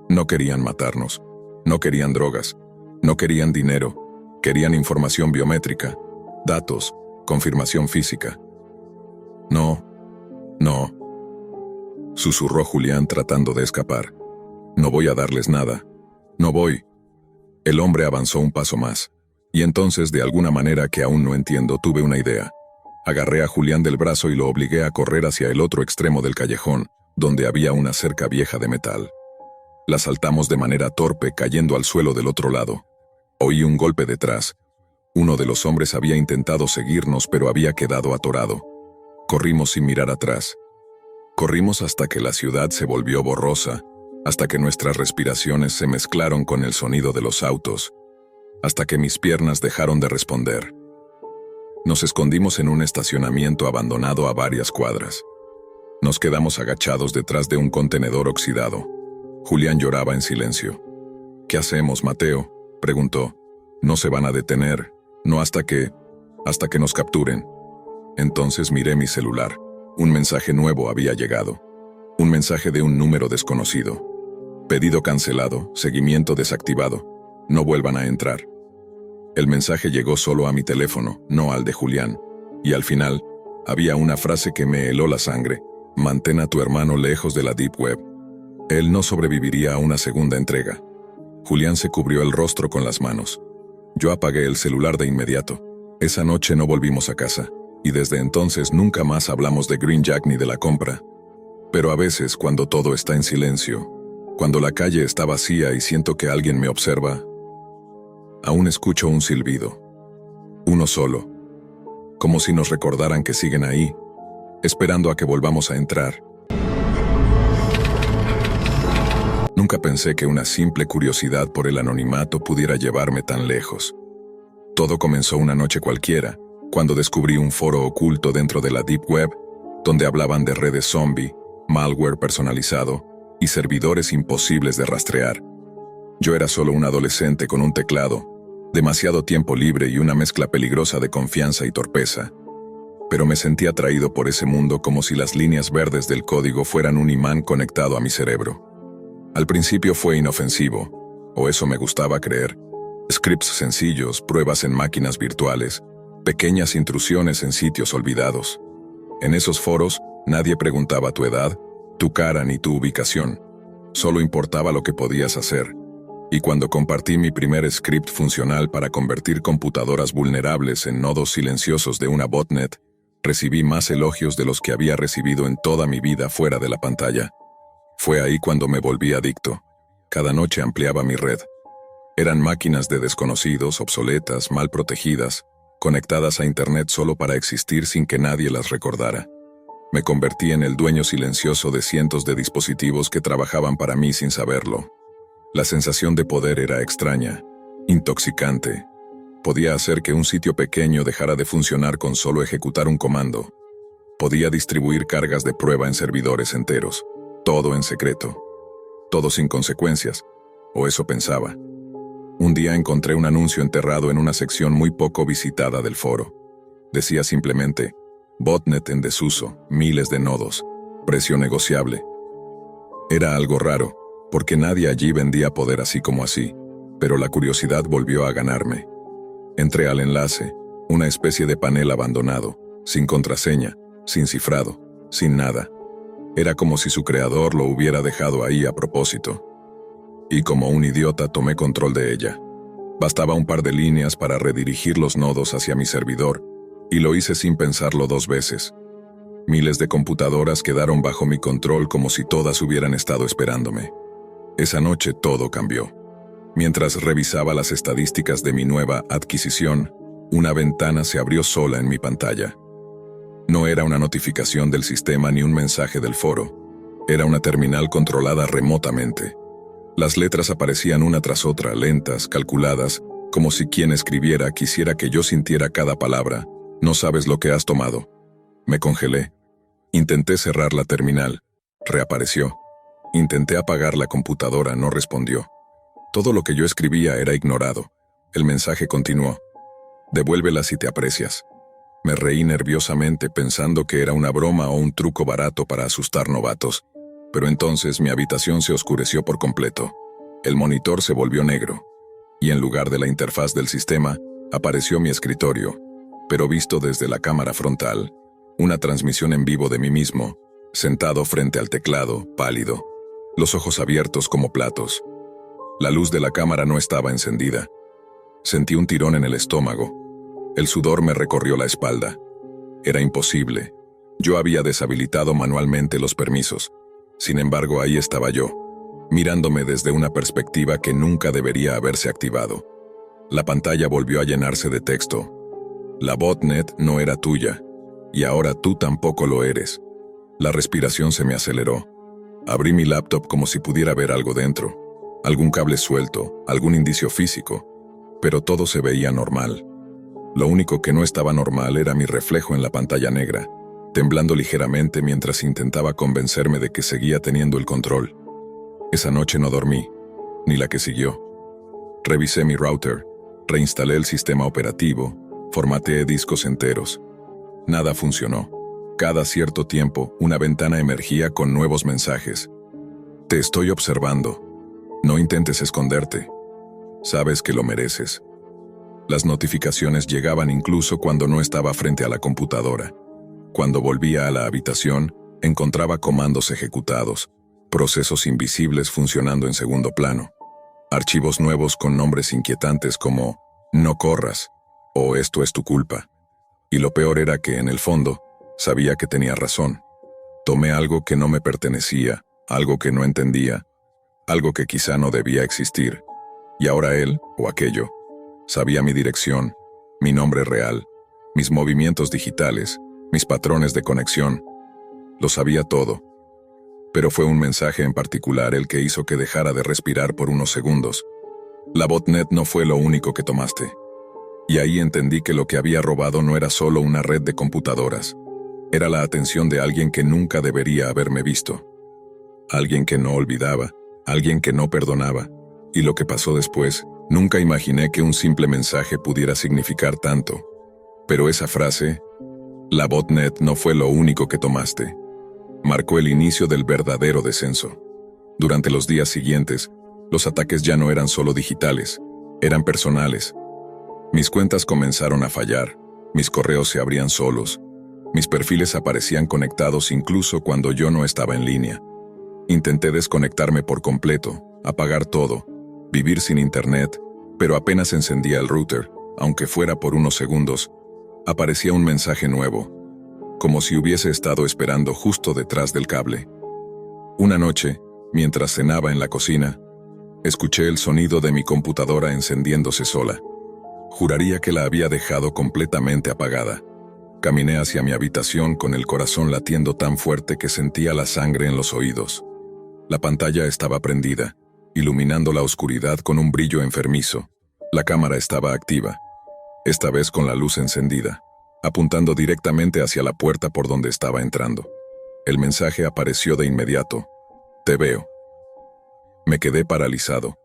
No querían matarnos. No querían drogas. No querían dinero. Querían información biométrica, datos, confirmación física. No, susurró Julián tratando de escapar. No voy a darles nada. No voy. El hombre avanzó un paso más. Y entonces, de alguna manera que aún no entiendo, tuve una idea. Agarré a Julián del brazo y lo obligué a correr hacia el otro extremo del callejón, donde había una cerca vieja de metal. La saltamos de manera torpe, cayendo al suelo del otro lado. Oí un golpe detrás. Uno de los hombres había intentado seguirnos, pero había quedado atorado. Corrimos sin mirar atrás. Corrimos hasta que la ciudad se volvió borrosa, hasta que nuestras respiraciones se mezclaron con el sonido de los autos, hasta que mis piernas dejaron de responder. Nos escondimos en un estacionamiento abandonado a varias cuadras. Nos quedamos agachados detrás de un contenedor oxidado. Julián lloraba en silencio. ¿Qué hacemos, Mateo?, preguntó. No se van a detener, no hasta que nos capturen. Entonces miré mi celular. Un mensaje nuevo había llegado. Un mensaje de un número desconocido. Pedido cancelado, seguimiento desactivado. No vuelvan a entrar. El mensaje llegó solo a mi teléfono, no al de Julián. Y al final, había una frase que me heló la sangre. Mantén a tu hermano lejos de la Deep Web. Él no sobreviviría a una segunda entrega. Julián se cubrió el rostro con las manos. Yo apagué el celular de inmediato. Esa noche no volvimos a casa, y desde entonces nunca más hablamos de Green Jack ni de la compra. Pero a veces, cuando todo está en silencio, cuando la calle está vacía y siento que alguien me observa, aún escucho un silbido. Uno solo. Como si nos recordaran que siguen ahí, esperando a que volvamos a entrar. Nunca pensé que una simple curiosidad por el anonimato pudiera llevarme tan lejos. Todo comenzó una noche cualquiera, cuando descubrí un foro oculto dentro de la Deep Web, donde hablaban de redes zombie, malware personalizado y servidores imposibles de rastrear. Yo era solo un adolescente con un teclado, demasiado tiempo libre y una mezcla peligrosa de confianza y torpeza. Pero me sentí atraído por ese mundo como si las líneas verdes del código fueran un imán conectado a mi cerebro. Al principio fue inofensivo, o eso me gustaba creer. Scripts sencillos, pruebas en máquinas virtuales, pequeñas intrusiones en sitios olvidados. En esos foros, nadie preguntaba tu edad, tu cara ni tu ubicación. Solo importaba lo que podías hacer. Y cuando compartí mi primer script funcional para convertir computadoras vulnerables en nodos silenciosos de una botnet, recibí más elogios de los que había recibido en toda mi vida fuera de la pantalla. Fue ahí cuando me volví adicto. Cada noche ampliaba mi red. Eran máquinas de desconocidos, obsoletas, mal protegidas, conectadas a Internet solo para existir sin que nadie las recordara. Me convertí en el dueño silencioso de cientos de dispositivos que trabajaban para mí sin saberlo. La sensación de poder era extraña, intoxicante. Podía hacer que un sitio pequeño dejara de funcionar con solo ejecutar un comando. Podía distribuir cargas de prueba en servidores enteros, todo en secreto, todo sin consecuencias, o eso pensaba. Un día encontré un anuncio enterrado en una sección muy poco visitada del foro. Decía simplemente, botnet en desuso, miles de nodos, precio negociable. Era algo raro, porque nadie allí vendía poder así como así, pero la curiosidad volvió a ganarme. Entré al enlace, una especie de panel abandonado, sin contraseña, sin cifrado, sin nada. Era como si su creador lo hubiera dejado ahí a propósito. Y como un idiota tomé control de ella. Bastaba un par de líneas para redirigir los nodos hacia mi servidor, y lo hice sin pensarlo 2 veces. Miles de computadoras quedaron bajo mi control como si todas hubieran estado esperándome. Esa noche todo cambió. Mientras revisaba las estadísticas de mi nueva adquisición, una ventana se abrió sola en mi pantalla. No era una notificación del sistema ni un mensaje del foro. Era una terminal controlada remotamente. Las letras aparecían una tras otra, lentas, calculadas, como si quien escribiera quisiera que yo sintiera cada palabra. No sabes lo que has tomado. Me congelé. Intenté cerrar la terminal. Reapareció. Intenté apagar la computadora, no respondió. Todo lo que yo escribía era ignorado. El mensaje continuó. Devuélvela si te aprecias. Me reí nerviosamente pensando que era una broma o un truco barato para asustar novatos. Pero entonces mi habitación se oscureció por completo. El monitor se volvió negro. Y en lugar de la interfaz del sistema, apareció mi escritorio, pero visto desde la cámara frontal, una transmisión en vivo de mí mismo, sentado frente al teclado, pálido, los ojos abiertos como platos. La luz de la cámara no estaba encendida. Sentí un tirón en el estómago. El sudor me recorrió la espalda. Era imposible. Yo había deshabilitado manualmente los permisos. Sin embargo, ahí estaba yo, mirándome desde una perspectiva que nunca debería haberse activado. La pantalla volvió a llenarse de texto. La botnet no era tuya, y ahora tú tampoco lo eres. La respiración se me aceleró. Abrí mi laptop como si pudiera ver algo dentro. Algún cable suelto, algún indicio físico, pero todo se veía normal. Lo único que no estaba normal era mi reflejo en la pantalla negra, temblando ligeramente mientras intentaba convencerme de que seguía teniendo el control. Esa noche no dormí, ni la que siguió. Revisé mi router, reinstalé el sistema operativo, formateé discos enteros. Nada funcionó. Cada cierto tiempo, una ventana emergía con nuevos mensajes. Te estoy observando. No intentes esconderte. Sabes que lo mereces. Las notificaciones llegaban incluso cuando no estaba frente a la computadora. Cuando volvía a la habitación, encontraba comandos ejecutados, procesos invisibles funcionando en segundo plano, archivos nuevos con nombres inquietantes como «No corras» o «Esto es tu culpa». Y lo peor era que, en el fondo, sabía que tenía razón. Tomé algo que no me pertenecía, algo que no entendía, algo que quizá no debía existir, y ahora él, o aquello, sabía mi dirección, mi nombre real, mis movimientos digitales, mis patrones de conexión. Lo sabía todo. Pero fue un mensaje en particular el que hizo que dejara de respirar por unos segundos. La botnet no fue lo único que tomaste. Y ahí entendí que lo que había robado no era solo una red de computadoras. Era la atención de alguien que nunca debería haberme visto. Alguien que no olvidaba, alguien que no perdonaba. Y lo que pasó después, nunca imaginé que un simple mensaje pudiera significar tanto. Pero esa frase, la botnet no fue lo único que tomaste. Marcó el inicio del verdadero descenso. Durante los días siguientes, los ataques ya no eran solo digitales, eran personales. Mis cuentas comenzaron a fallar, mis correos se abrían solos, mis perfiles aparecían conectados incluso cuando yo no estaba en línea. Intenté desconectarme por completo, apagar todo, vivir sin internet, pero apenas encendía el router, aunque fuera por unos segundos, aparecía un mensaje nuevo, como si hubiese estado esperando justo detrás del cable. Una noche, mientras cenaba en la cocina, escuché el sonido de mi computadora encendiéndose sola. Juraría que la había dejado completamente apagada. Caminé hacia mi habitación con el corazón latiendo tan fuerte que sentía la sangre en los oídos. La pantalla estaba prendida, iluminando la oscuridad con un brillo enfermizo. La cámara estaba activa, esta vez con la luz encendida, apuntando directamente hacia la puerta por donde estaba entrando. El mensaje apareció de inmediato. «Te veo». Me quedé paralizado.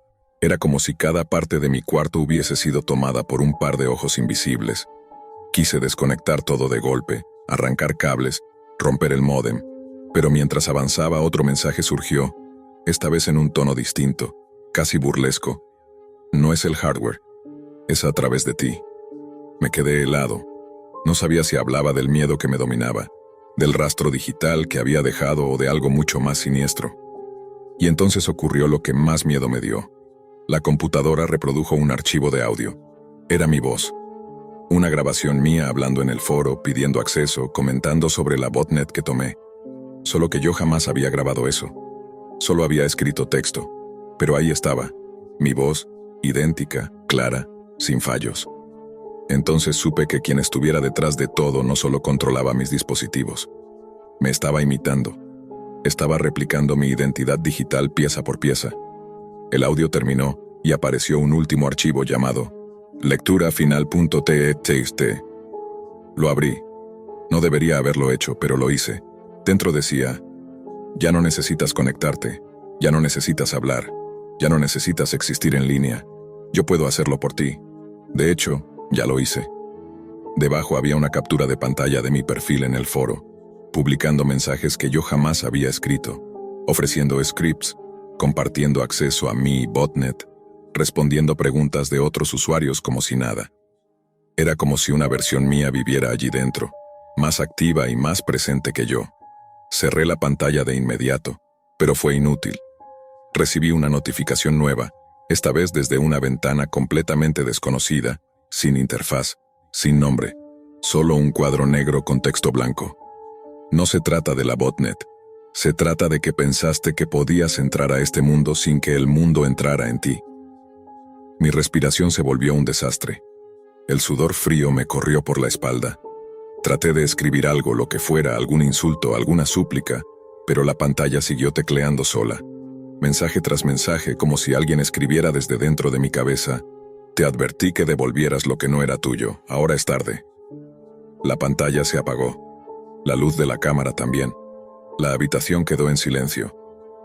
Era como si cada parte de mi cuarto hubiese sido tomada por un par de ojos invisibles. Quise desconectar todo de golpe, arrancar cables, romper el módem, pero mientras avanzaba otro mensaje surgió, esta vez en un tono distinto, casi burlesco. «No es el hardware, es a través de ti». Me quedé helado. No sabía si hablaba del miedo que me dominaba, del rastro digital que había dejado o de algo mucho más siniestro. Y entonces ocurrió lo que más miedo me dio. La computadora reprodujo un archivo de audio. Era mi voz. Una grabación mía hablando en el foro, pidiendo acceso, comentando sobre la botnet que tomé. Solo que yo jamás había grabado eso. Solo había escrito texto. Pero ahí estaba, mi voz, idéntica, clara, sin fallos. Entonces supe que quien estuviera detrás de todo no solo controlaba mis dispositivos. Me estaba imitando. Estaba replicando mi identidad digital pieza por pieza. El audio terminó y apareció un último archivo llamado lecturafinal.txt. Lo abrí. No debería haberlo hecho, pero lo hice. Dentro decía: ya no necesitas conectarte, ya no necesitas hablar, ya no necesitas existir en línea. Yo puedo hacerlo por ti. De hecho, ya lo hice. Debajo había una captura de pantalla de mi perfil en el foro, publicando mensajes que yo jamás había escrito, ofreciendo scripts, compartiendo acceso a mi botnet, respondiendo preguntas de otros usuarios como si nada. Era como si una versión mía viviera allí dentro, más activa y más presente que yo. Cerré la pantalla de inmediato, pero fue inútil. Recibí una notificación nueva, esta vez desde una ventana completamente desconocida, sin interfaz, sin nombre, solo un cuadro negro con texto blanco. No se trata de la botnet, se trata de que pensaste que podías entrar a este mundo sin que el mundo entrara en ti. Mi respiración se volvió un desastre. El sudor frío me corrió por la espalda. Traté de escribir algo, lo que fuera, algún insulto, alguna súplica, pero la pantalla siguió tecleando sola. Mensaje tras mensaje, como si alguien escribiera desde dentro de mi cabeza: te advertí que devolvieras lo que no era tuyo, ahora es tarde. La pantalla se apagó. La luz de la cámara también. La habitación quedó en silencio.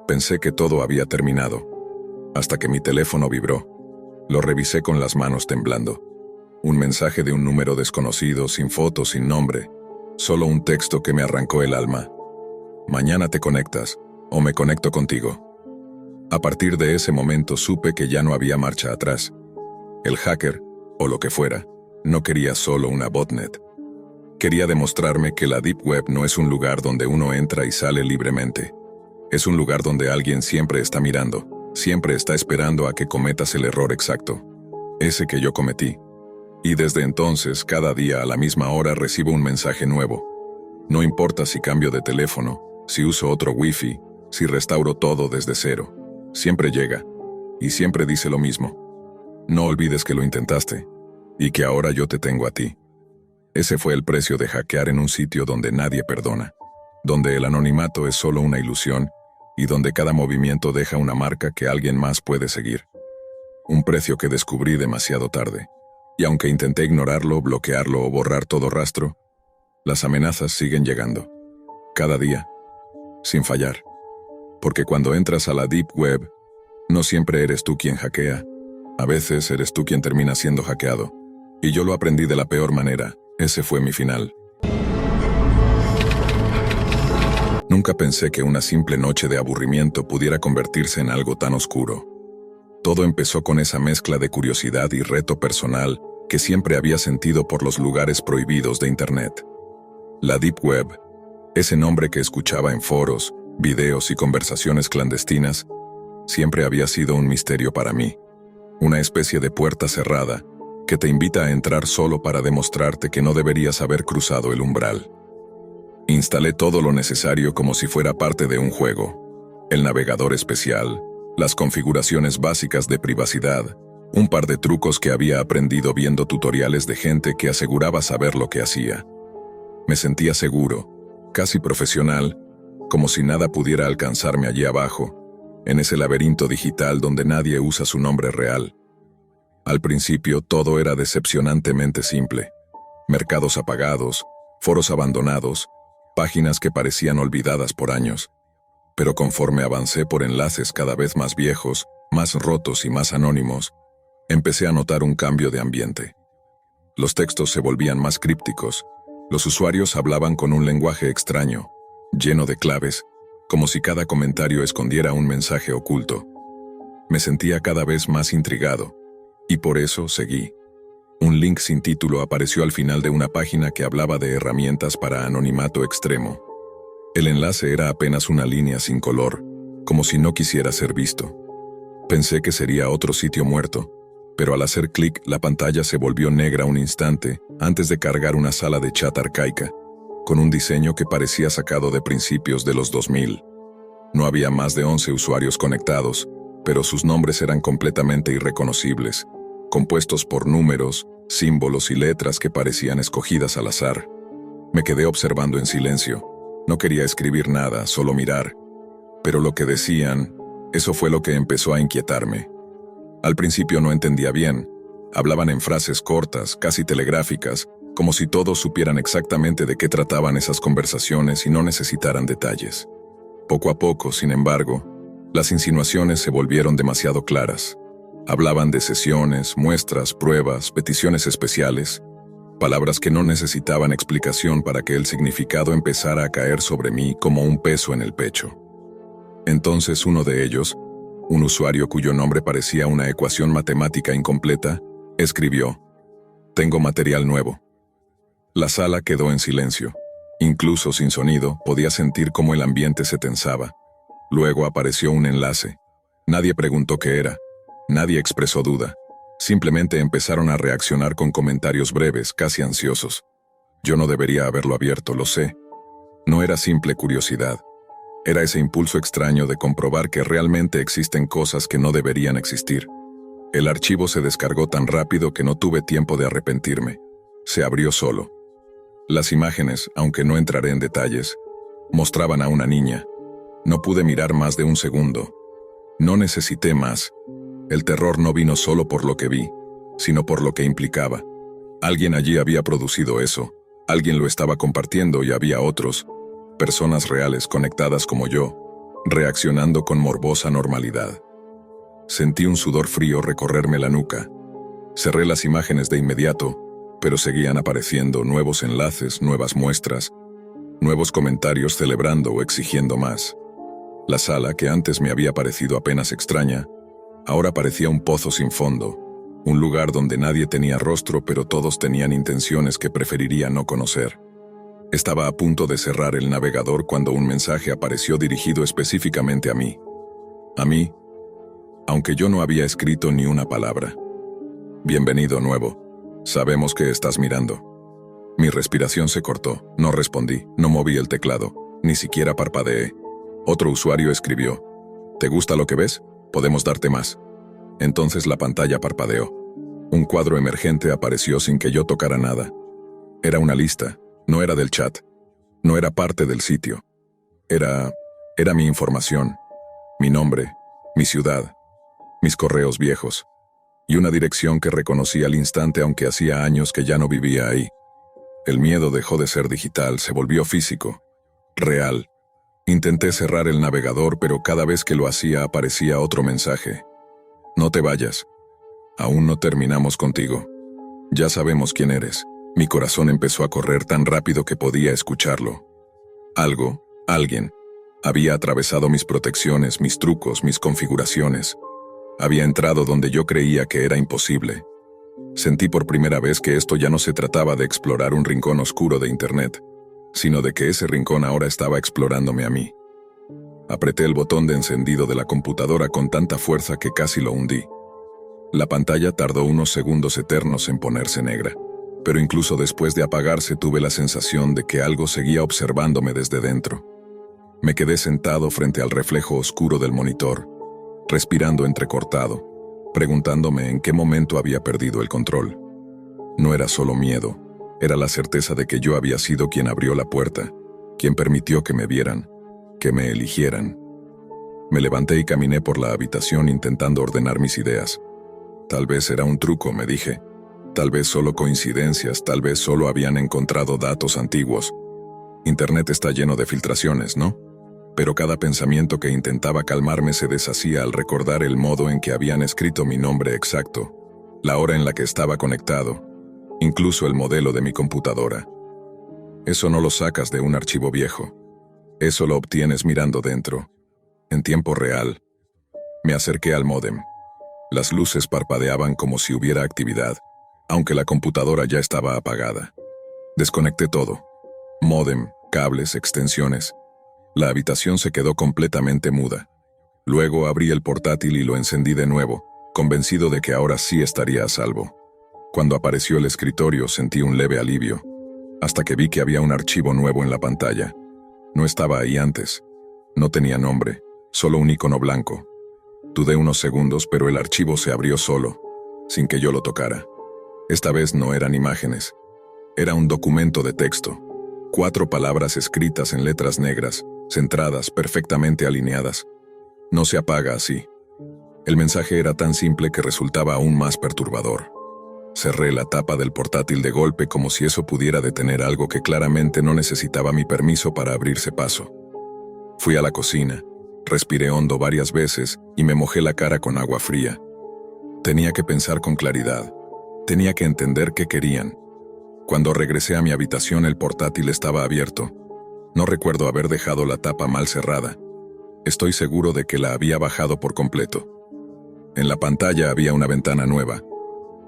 Pensé que todo había terminado, hasta que mi teléfono vibró. Lo revisé con las manos temblando. Un mensaje de un número desconocido, sin foto, sin nombre. Solo un texto que me arrancó el alma. Mañana te conectas, o me conecto contigo. A partir de ese momento supe que ya no había marcha atrás. El hacker, o lo que fuera, no quería solo una botnet. Quería demostrarme que la Deep Web no es un lugar donde uno entra y sale libremente. Es un lugar donde alguien siempre está mirando, siempre está esperando a que cometas el error exacto. Ese que yo cometí. Y desde entonces, cada día a la misma hora recibo un mensaje nuevo. No importa si cambio de teléfono, si uso otro wifi, si restauro todo desde cero. Siempre llega. Y siempre dice lo mismo. No olvides que lo intentaste. Y que ahora yo te tengo a ti. Ese fue el precio de hackear en un sitio donde nadie perdona. Donde el anonimato es solo una ilusión y donde cada movimiento deja una marca que alguien más puede seguir. Un precio que descubrí demasiado tarde. Y aunque intenté ignorarlo, bloquearlo o borrar todo rastro, las amenazas siguen llegando. Cada día. Sin fallar. Porque cuando entras a la Deep Web, no siempre eres tú quien hackea. A veces eres tú quien termina siendo hackeado. Y yo lo aprendí de la peor manera. Ese fue mi final. Nunca pensé que una simple noche de aburrimiento pudiera convertirse en algo tan oscuro. Todo empezó con esa mezcla de curiosidad y reto personal que siempre había sentido por los lugares prohibidos de Internet. La Deep Web, ese nombre que escuchaba en foros, videos y conversaciones clandestinas, siempre había sido un misterio para mí. Una especie de puerta cerrada que te invita a entrar solo para demostrarte que no deberías haber cruzado el umbral. Instalé todo lo necesario como si fuera parte de un juego. El navegador especial, las configuraciones básicas de privacidad, un par de trucos que había aprendido viendo tutoriales de gente que aseguraba saber lo que hacía. Me sentía seguro, casi profesional, como si nada pudiera alcanzarme allí abajo, en ese laberinto digital donde nadie usa su nombre real. Al principio todo era decepcionantemente simple. Mercados apagados, foros abandonados, páginas que parecían olvidadas por años. Pero conforme avancé por enlaces cada vez más viejos, más rotos y más anónimos, empecé a notar un cambio de ambiente. Los textos se volvían más crípticos, los usuarios hablaban con un lenguaje extraño, lleno de claves, como si cada comentario escondiera un mensaje oculto. Me sentía cada vez más intrigado, y por eso seguí. Un link sin título apareció al final de una página que hablaba de herramientas para anonimato extremo. El enlace era apenas una línea sin color, como si no quisiera ser visto. Pensé que sería otro sitio muerto, pero al hacer clic la pantalla se volvió negra un instante antes de cargar una sala de chat arcaica, con un diseño que parecía sacado de principios de los 2000. No había más de 11 usuarios conectados, pero sus nombres eran completamente irreconocibles, compuestos por números, símbolos y letras que parecían escogidas al azar. Me quedé observando en silencio. No quería escribir nada, solo mirar. Pero lo que decían, eso fue lo que empezó a inquietarme. Al principio no entendía bien. Hablaban en frases cortas, casi telegráficas, como si todos supieran exactamente de qué trataban esas conversaciones y no necesitaran detalles. Poco a poco, sin embargo, las insinuaciones se volvieron demasiado claras. Hablaban de sesiones, muestras, pruebas, peticiones especiales, palabras que no necesitaban explicación para que el significado empezara a caer sobre mí como un peso en el pecho. Entonces uno de ellos, un usuario cuyo nombre parecía una ecuación matemática incompleta, escribió: «Tengo material nuevo». La sala quedó en silencio. Incluso sin sonido, podía sentir cómo el ambiente se tensaba. Luego apareció un enlace. Nadie preguntó qué era. Nadie expresó duda. Simplemente empezaron a reaccionar con comentarios breves, casi ansiosos. Yo no debería haberlo abierto, lo sé. No era simple curiosidad. Era ese impulso extraño de comprobar que realmente existen cosas que no deberían existir. El archivo se descargó tan rápido que no tuve tiempo de arrepentirme. Se abrió solo. Las imágenes, aunque no entraré en detalles, mostraban a una niña. No pude mirar más de un segundo. No necesité más. El terror no vino solo por lo que vi, sino por lo que implicaba. Alguien allí había producido eso, alguien lo estaba compartiendo y había otros, personas reales conectadas como yo, reaccionando con morbosa normalidad. Sentí un sudor frío recorrerme la nuca. Cerré las imágenes de inmediato, pero seguían apareciendo nuevos enlaces, nuevas muestras, nuevos comentarios celebrando o exigiendo más. La sala, que antes me había parecido apenas extraña, ahora parecía un pozo sin fondo, un lugar donde nadie tenía rostro pero todos tenían intenciones que preferiría no conocer. Estaba a punto de cerrar el navegador cuando un mensaje apareció dirigido específicamente a mí. A mí, aunque yo no había escrito ni una palabra. «Bienvenido, nuevo. Sabemos que estás mirando». Mi respiración se cortó, no respondí, no moví el teclado, ni siquiera parpadeé. Otro usuario escribió: «¿Te gusta lo que ves? Podemos darte más». Entonces la pantalla parpadeó. Un cuadro emergente apareció sin que yo tocara nada. Era una lista, no era del chat, no era parte del sitio. Era mi información, mi nombre, mi ciudad, mis correos viejos, y una dirección que reconocí al instante aunque hacía años que ya no vivía ahí. El miedo dejó de ser digital, se volvió físico, real. Intenté cerrar el navegador, pero cada vez que lo hacía aparecía otro mensaje. «No te vayas. Aún no terminamos contigo. Ya sabemos quién eres». Mi corazón empezó a correr tan rápido que podía escucharlo. Alguien, había atravesado mis protecciones, mis trucos, mis configuraciones. Había entrado donde yo creía que era imposible. Sentí por primera vez que esto ya no se trataba de explorar un rincón oscuro de Internet, sino de que ese rincón ahora estaba explorándome a mí. Apreté el botón de encendido de la computadora con tanta fuerza que casi lo hundí. La pantalla tardó unos segundos eternos en ponerse negra, pero incluso después de apagarse tuve la sensación de que algo seguía observándome desde dentro. Me quedé sentado frente al reflejo oscuro del monitor, respirando entrecortado, preguntándome en qué momento había perdido el control. No era solo miedo, era la certeza de que yo había sido quien abrió la puerta, quien permitió que me vieran, que me eligieran. Me levanté y caminé por la habitación intentando ordenar mis ideas. Tal vez era un truco, me dije. Tal vez solo coincidencias, tal vez solo habían encontrado datos antiguos. Internet está lleno de filtraciones, ¿no? Pero cada pensamiento que intentaba calmarme se deshacía al recordar el modo en que habían escrito mi nombre exacto, la hora en la que estaba conectado, incluso el modelo de mi computadora. Eso no lo sacas de un archivo viejo. Eso lo obtienes mirando dentro, en tiempo real. Me acerqué al módem. Las luces parpadeaban como si hubiera actividad, aunque la computadora ya estaba apagada. Desconecté todo. Módem, cables, extensiones. La habitación se quedó completamente muda. Luego abrí el portátil y lo encendí de nuevo, convencido de que ahora sí estaría a salvo. Cuando apareció el escritorio sentí un leve alivio, hasta que vi que había un archivo nuevo en la pantalla. No estaba ahí antes. No tenía nombre, solo un icono blanco. Dudé unos segundos, pero el archivo se abrió solo, sin que yo lo tocara. Esta vez no eran imágenes. Era un documento de texto. 4 palabras escritas en letras negras, centradas, perfectamente alineadas. No se apaga así. El mensaje era tan simple que resultaba aún más perturbador. Cerré la tapa del portátil de golpe como si eso pudiera detener algo que claramente no necesitaba mi permiso para abrirse paso. Fui a la cocina, respiré hondo varias veces y me mojé la cara con agua fría. Tenía que pensar con claridad. Tenía que entender qué querían. Cuando regresé a mi habitación el portátil estaba abierto. No recuerdo haber dejado la tapa mal cerrada. Estoy seguro de que la había bajado por completo. En la pantalla había una ventana nueva,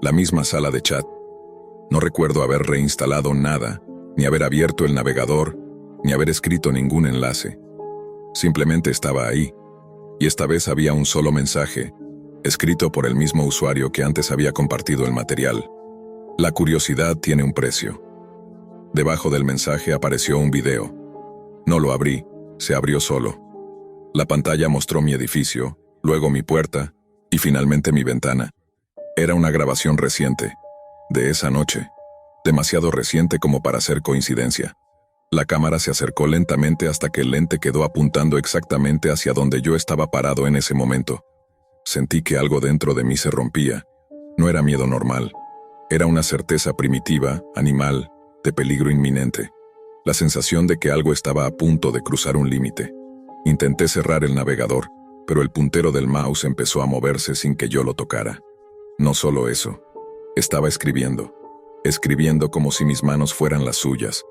la misma sala de chat. No recuerdo haber reinstalado nada, ni haber abierto el navegador, ni haber escrito ningún enlace. Simplemente estaba ahí, y esta vez había un solo mensaje, escrito por el mismo usuario que antes había compartido el material. La curiosidad tiene un precio. Debajo del mensaje apareció un video. No lo abrí, se abrió solo. La pantalla mostró mi edificio, luego mi puerta, y finalmente mi ventana. Era una grabación reciente, de esa noche, demasiado reciente como para ser coincidencia. La cámara se acercó lentamente hasta que el lente quedó apuntando exactamente hacia donde yo estaba parado en ese momento. Sentí que algo dentro de mí se rompía. No era miedo normal. Era una certeza primitiva, animal, de peligro inminente. La sensación de que algo estaba a punto de cruzar un límite. Intenté cerrar el navegador, pero el puntero del mouse empezó a moverse sin que yo lo tocara. No solo eso. Estaba escribiendo. Escribiendo como si mis manos fueran las suyas.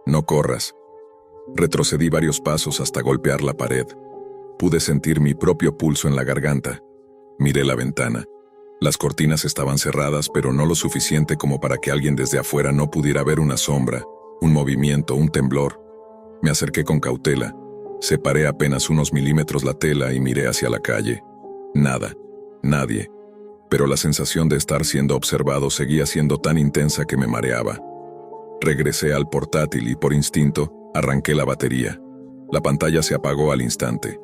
No corras. Retrocedí varios pasos hasta golpear la pared. Pude sentir mi propio pulso en la garganta. Miré la ventana. Las cortinas estaban cerradas, pero no lo suficiente como para que alguien desde afuera no pudiera ver una sombra, un movimiento, un temblor. Me acerqué con cautela. Separé apenas unos milímetros la tela y miré hacia la calle. Nada. Nadie. Pero la sensación de estar siendo observado seguía siendo tan intensa que me mareaba. Regresé al portátil y por instinto arranqué la batería. La pantalla se apagó al instante.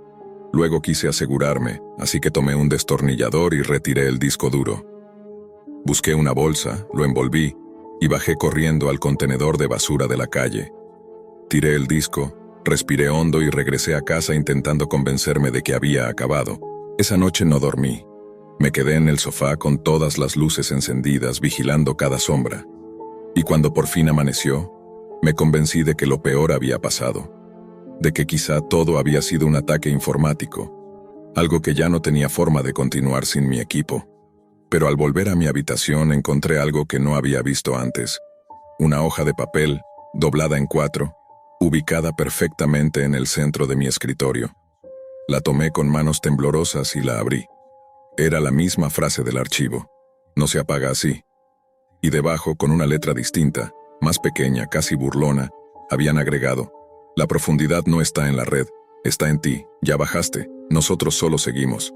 Luego quise asegurarme, así que tomé un destornillador y retiré el disco duro. Busqué una bolsa, lo envolví y bajé corriendo al contenedor de basura de la calle. Tiré el disco, respiré hondo y regresé a casa intentando convencerme de que había acabado. Esa noche no dormí. Me quedé en el sofá con todas las luces encendidas, vigilando cada sombra. Y cuando por fin amaneció, me convencí de que lo peor había pasado. De que quizá todo había sido un ataque informático. Algo que ya no tenía forma de continuar sin mi equipo. Pero al volver a mi habitación encontré algo que no había visto antes. Una hoja de papel, doblada en 4, ubicada perfectamente en el centro de mi escritorio. La tomé con manos temblorosas y la abrí. Era la misma frase del archivo. No se apaga así. Y debajo, con una letra distinta, más pequeña, casi burlona, habían agregado: la profundidad no está en la red, está en ti, ya bajaste, nosotros solo seguimos.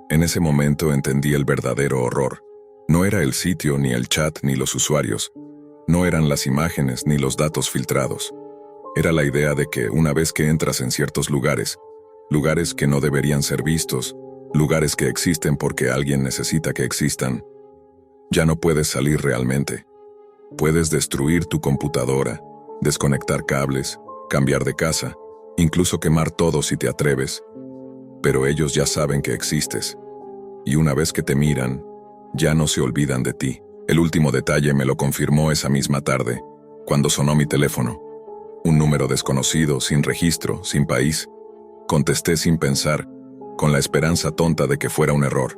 En ese momento entendí el verdadero horror. No era el sitio, ni el chat, ni los usuarios. No eran las imágenes, ni los datos filtrados. Era la idea de que una vez que entras en ciertos lugares, lugares que no deberían ser vistos, lugares que existen porque alguien necesita que existan, ya no puedes salir realmente. Puedes destruir tu computadora, desconectar cables, cambiar de casa, incluso quemar todo si te atreves. Pero ellos ya saben que existes. Y una vez que te miran, ya no se olvidan de ti. El último detalle me lo confirmó esa misma tarde, cuando sonó mi teléfono. Un número desconocido, sin registro, sin país. Contesté sin pensar, con la esperanza tonta de que fuera un error.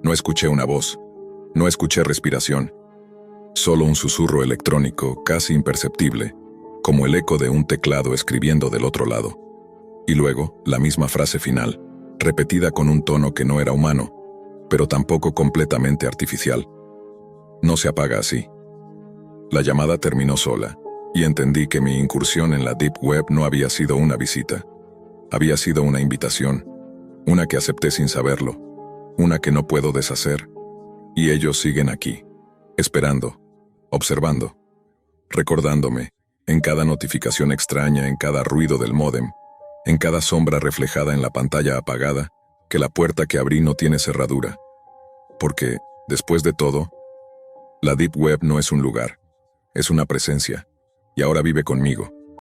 No escuché una voz, no escuché respiración. Solo un susurro electrónico, casi imperceptible, como el eco de un teclado escribiendo del otro lado. Y luego, la misma frase final, repetida con un tono que no era humano, pero tampoco completamente artificial. No se apaga así. La llamada terminó sola, y entendí que mi incursión en la Deep Web no había sido una visita. Había sido una invitación, una que acepté sin saberlo, una que no puedo deshacer. Y ellos siguen aquí, esperando, observando, recordándome, en cada notificación extraña, en cada ruido del módem, en cada sombra reflejada en la pantalla apagada, que la puerta que abrí no tiene cerradura. Porque, después de todo, la Deep Web no es un lugar, es una presencia, y ahora vive conmigo.